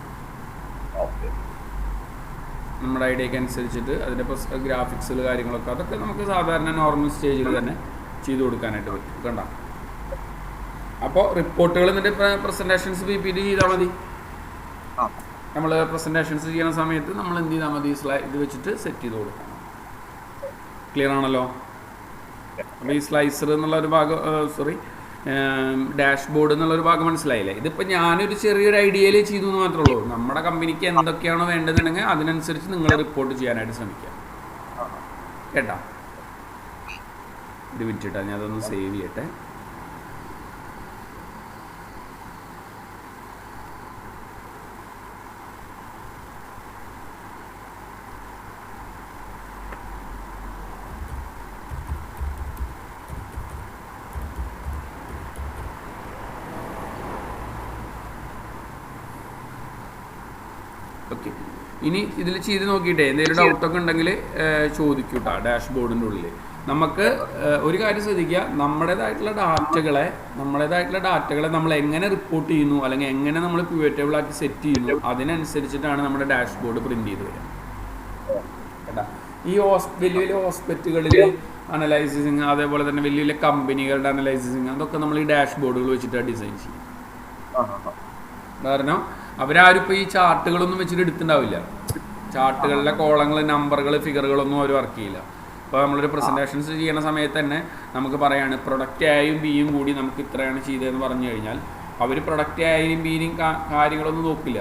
നമ്മുടെ ഐഡിയക്ക് അനുസരിച്ചിട്ട് അതിൻ്റെ ഗ്രാഫിക്സുകൾ കാര്യങ്ങളൊക്കെ അതൊക്കെ നമുക്ക് സാധാരണ നോർമൽ സ്റ്റേജിൽ തന്നെ ചെയ്ത് കൊടുക്കാനായിട്ട് പറ്റും. കണ്ട. അപ്പോൾ റിപ്പോർട്ടുകൾ എന്നിട്ട് പ്രസൻറ്റേഷൻസ് PPT ചെയ്താൽ മതി. നമ്മൾ പ്രസൻറ്റേഷൻസ് ചെയ്യുന്ന സമയത്ത് നമ്മൾ എന്ത് ചെയ്താൽ മതി, ഇത് വെച്ചിട്ട് സെറ്റ് ചെയ്ത് കൊടുക്കാം. ക്ലിയർ ആണല്ലോ? അപ്പോൾ ഈ സ്ലൈസർ എന്നുള്ളൊരു ഭാഗം, ഡാഷ്ബോർഡ് എന്നുള്ളൊരു ഭാഗം മനസ്സിലായില്ലേ? ഇതിപ്പോൾ ഞാനൊരു ചെറിയൊരു ഐഡിയയിൽ ചെയ്തു എന്ന് മാത്രമേ ഉള്ളൂ. നമ്മുടെ കമ്പനിക്ക് എന്തൊക്കെയാണോ വേണ്ടതെന്നുണ്ടെങ്കിൽ അതിനനുസരിച്ച് നിങ്ങൾ റിപ്പോർട്ട് ചെയ്യാനായിട്ട് ശ്രമിക്കാം. കേട്ടോ? ഇത് വിറ്റിട്ടാ ഞാൻ അതൊന്ന് സേവ് ചെയ്യട്ടെ. ഓക്കെ. ഇനി ഇതിൽ ചെയ്ത് നോക്കിയിട്ടേ എന്തെങ്കിലും ഡൗട്ടൊക്കെ ഉണ്ടെങ്കിൽ ചോദിക്കൂട്ടാ. ഡാഷ്ബോർഡിൻ്റെ ഉള്ളിൽ നമുക്ക് ഒരു കാര്യം ശ്രദ്ധിക്കുക, നമ്മുടേതായിട്ടുള്ള ഡാറ്റകളെ നമ്മൾ എങ്ങനെ റിപ്പോർട്ട് ചെയ്യുന്നു, അല്ലെങ്കിൽ എങ്ങനെ നമ്മൾ പിവറ്റബിൾ ആക്കി സെറ്റ് ചെയ്യുന്നു, അതിനനുസരിച്ചിട്ടാണ് നമ്മുടെ ഡാഷ്ബോർഡ് പ്രിന്റ് ചെയ്ത് വരിക. കേട്ടാ? ഈ വലിയ വലിയ ഹോസ്പിറ്റലുകളിൽ അനലൈസിങ്, അതേപോലെ തന്നെ വലിയ വലിയ കമ്പനികളുടെ അനലൈസിങ്, അതൊക്കെ നമ്മൾ ഈ ഡാഷ്ബോർഡുകൾ വെച്ചിട്ടാണ് ഡിസൈൻ ചെയ്യും. കാരണം അവരാരും ഇപ്പോൾ ഈ ചാർട്ടുകളൊന്നും വെച്ചിട്ട് എടുത്തിട്ടുണ്ടാവില്ല. ചാർട്ടുകളിലെ കോളങ്ങൾ, നമ്പറുകൾ, ഫിഗറുകളൊന്നും അവർ വർക്ക് ചെയ്യില്ല. അപ്പോൾ നമ്മളൊരു പ്രസൻറ്റേഷൻസ് ചെയ്യുന്ന സമയത്ത് തന്നെ നമുക്ക് പറയാണ് പ്രൊഡക്റ്റ് ആയും ബിയും കൂടി നമുക്ക് ഇത്രയാണ് ചെയ്തതെന്ന് പറഞ്ഞു കഴിഞ്ഞാൽ അവർ പ്രൊഡക്റ്റ് ആയും ബിയും കാര്യങ്ങളൊന്നും നോക്കില്ല.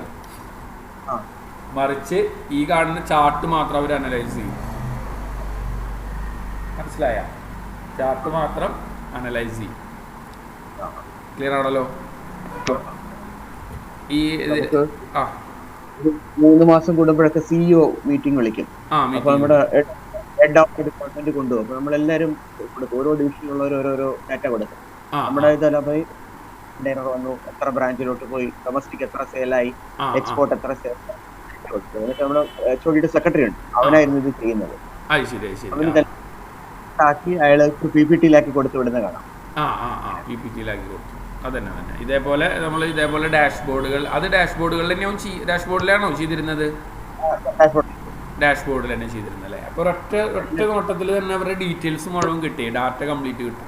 മറിച്ച് ഈ കാണുന്ന ചാർട്ട് മാത്രം അവർ അനലൈസ് ചെയ്യും. മനസ്സിലായ? ചാർട്ട് മാത്രം അനലൈസ് ചെയ്യും. ക്ലിയർ ആണല്ലോ? ഈ 3 മാസം കൂടുമ്പോഴൊക്കെ CEO മീറ്റിംഗ് വിളിക്കും. അപ്പൊ നമ്മുടെ ഹെഡ് ഓഫ് ഡിപ്പാർട്ട്മെന്റ് കൊണ്ടുപോകും. അപ്പൊ നമ്മളെല്ലാരും കൊടുക്കും, ഓരോ ഡിവിഷനിലുള്ളവർ ഓരോരോ ഡാറ്റ കൊടുക്കും. നമ്മുടെ ഇതെല്ലാം പോയി ഡയറർ വന്നു, എത്ര ബ്രാഞ്ചിലോട്ട് പോയി, ഡൊമസ്റ്റിക് എത്ര സെയിലായി, എക്സ്പോർട്ട് എത്ര സെയിൽ. നമ്മുടെ HOD സെക്രട്ടറി ഉണ്ട്, അവനായിരുന്നു ഇത് ചെയ്യുന്നത്. ആക്കി അയാൾ PPTയിലാക്കി കൊടുത്തു വിടുന്ന കാണാം. PPTയിലാക്കി കൊടുത്തു. അതന്നെ തന്നെ. ഇതേപോലെ നമ്മൾ ഇതേപോലെ ഡാഷ്ബോർഡുകൾ, അത് ഡാഷ്ബോർഡുകളിൽ തന്നെയാവും ഡാഷ്ബോർഡിലാണോ ചെയ്തിരുന്നത്? ഡാഷ്ബോർഡിൽ തന്നെ ചെയ്തിരുന്നത് അല്ലേ? അപ്പോൾ ഒറ്റ നോട്ടത്തിൽ തന്നെ അവരുടെ ഡീറ്റെയിൽസ് മുഴുവൻ കിട്ടി, ഡാറ്റ കംപ്ലീറ്റ് കിട്ടും.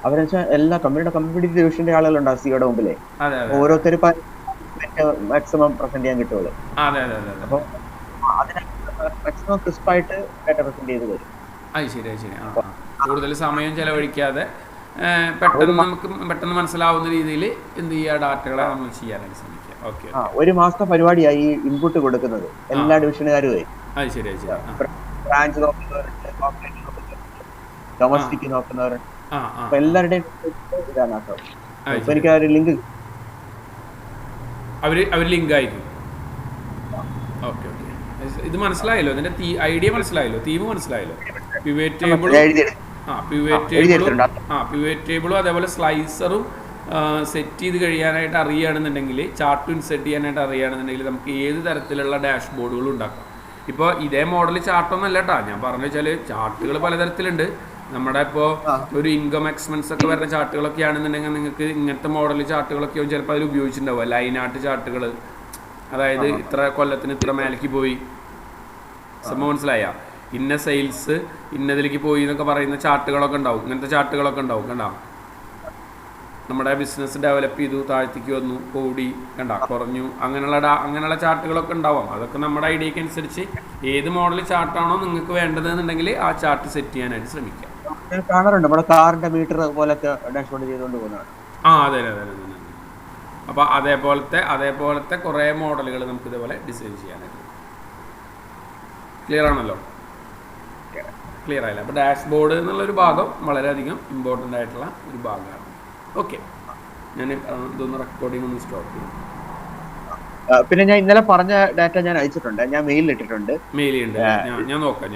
അവരെന്ന് എല്ലാ കമ്പ്യൂട്ടർ ഡിവിഷന്റെ ആളുകളുണ്ടാവും സിയുടെ മുമ്പിലെ. ഓരോരുത്തർ മാക്സിമം പ്രസന്റ് ചെയ്യാൻ കിട്ടുള്ളൂ. അപ്പൊ മാക്സിമം ക്രിസ്പായിട്ട് ഡാറ്റ പ്രസന്റ് ചെയ്ത് വരും. ശരി. കൂടുതൽ സമയം ചെലവഴിക്കാതെ പെട്ടെന്ന് മനസ്സിലാവുന്ന രീതിയിൽ എന്ത് ചെയ്യുക, ഡാറ്റകളെ നമ്മൾ ചെയ്യാനായിട്ട് ശ്രമിക്കുക. ഓക്കെ. 1 മാസത്തെ പരിപാടിയായി ഈ ഇൻപുട്ട് കൊടുക്കുന്നത് എല്ലാ ഡിവിഷനുകാരുമായി. ശരി. ബ്രാഞ്ച് നോക്കുന്നവരുണ്ട്, ഡൊമസ്റ്റിക് നോക്കുന്നവരുണ്ട്. അപ്പൊ എല്ലാവരുടെയും ഇതാണ്. അപ്പൊ എനിക്ക് ആ ഒരു ലിങ്ക് അവർ ലിങ്ക് ആയിരിക്കും. ഓക്കെ ഓക്കെ, ഇത് മനസ്സിലായല്ലോ, ഇതിൻ്റെ ഐഡിയ മനസ്സിലായല്ലോ, തീം മനസ്സിലായല്ലോ. പിവറ്റ് ടേബിളും പിവറ്റ് ടേബിളും അതേപോലെ സ്ലൈസറും സെറ്റ് ചെയ്ത് കഴിയാനായിട്ട് അറിയുകയാണെന്നുണ്ടെങ്കിൽ, ചാർട്ട് ഇൻസെർട്ട് ചെയ്യാനായിട്ട് അറിയുകയാണെന്നുണ്ടെങ്കിൽ നമുക്ക് ഏത് തരത്തിലുള്ള ഡാഷ്ബോർഡുകളും ഉണ്ടാക്കാം. ഇപ്പോൾ ഇതേ മോഡൽ ചാർട്ടൊന്നും അല്ല കേട്ടോ ഞാൻ പറഞ്ഞു വെച്ചാൽ, ചാർട്ടുകൾ പലതരത്തിലുണ്ട്. നമ്മുടെ ഇപ്പോൾ ഒരു ഇൻകം എക്സ്പെൻസ് ഒക്കെ വരുന്ന ചാർട്ടുകളൊക്കെ ആണെന്നുണ്ടെങ്കിൽ നിങ്ങൾക്ക് ഇങ്ങനത്തെ മോഡൽ ചാർട്ടുകളൊക്കെ ചിലപ്പോൾ അതിൽ ഉപയോഗിച്ചിട്ടുണ്ടാവുക. ലൈൻ ആർട്ട് ചാർട്ടുകൾ, അതായത് ഇത്ര കൊല്ലത്തിന് ഇത്ര മേലേക്ക് പോയി, സംഭവം മനസ്സിലായ, ഇന്ന സെയിൽസ് ഇന്നതിലേക്ക് പോയി എന്നൊക്കെ പറയുന്ന ചാർട്ടുകളൊക്കെ ഉണ്ടാവും. ഇങ്ങനത്തെ ചാർട്ടുകളൊക്കെ ഉണ്ടാവും. കണ്ട, നമ്മുടെ ബിസിനസ് ഡെവലപ്പ് ചെയ്തു, താഴ്ത്തിക്ക് വന്നു, കൂടി, കണ്ട, കുറഞ്ഞു, അങ്ങനെയുള്ള ചാർട്ടുകളൊക്കെ ഉണ്ടാവാം. അതൊക്കെ നമ്മുടെ ഐഡിയക്ക് അനുസരിച്ച് ഏത് മോഡൽ ചാർട്ടാണോ നിങ്ങൾക്ക് വേണ്ടതെന്നുണ്ടെങ്കിൽ ആ ചാർട്ട് സെറ്റ് ചെയ്യാനായിട്ട് ശ്രമിക്കാം. കാണാറുണ്ട് നമ്മുടെ കാറിന്റെ മീറ്റർ പോലത്തെ ഡാഷ്ബോർഡ് ചെയ്തുകൊണ്ട് പോകുന്നതാണ്. അതെ. അപ്പോൾ അതേപോലത്തെ കുറേ മോഡലുകൾ നമുക്ക് ഇതേപോലെ ഡിസൈൻ ചെയ്യാനായിട്ട്. ക്ലിയർ ആണല്ലോ? ക്ലിയർ ആയില്ല? അപ്പോൾ ഡാഷ്ബോർഡ് എന്നുള്ളൊരു ഭാഗം വളരെയധികം ഇമ്പോർട്ടൻ്റ് ആയിട്ടുള്ള ഒരു ഭാഗമാണ്. ഓക്കെ, ഞാൻ ഇതൊന്ന് റെക്കോർഡിംഗ് ഒന്ന് സ്റ്റോപ്പ് ചെയ്യും. പിന്നെ ഞാൻ ഇന്നലെ പറഞ്ഞ ഡാറ്റ ഞാൻ അയച്ചിട്ടുണ്ട്, ഞാൻ മെയിലിൽ ഇട്ടിട്ടുണ്ട്. മെയിൽ ഉണ്ട്, ഞാൻ നോക്കാം.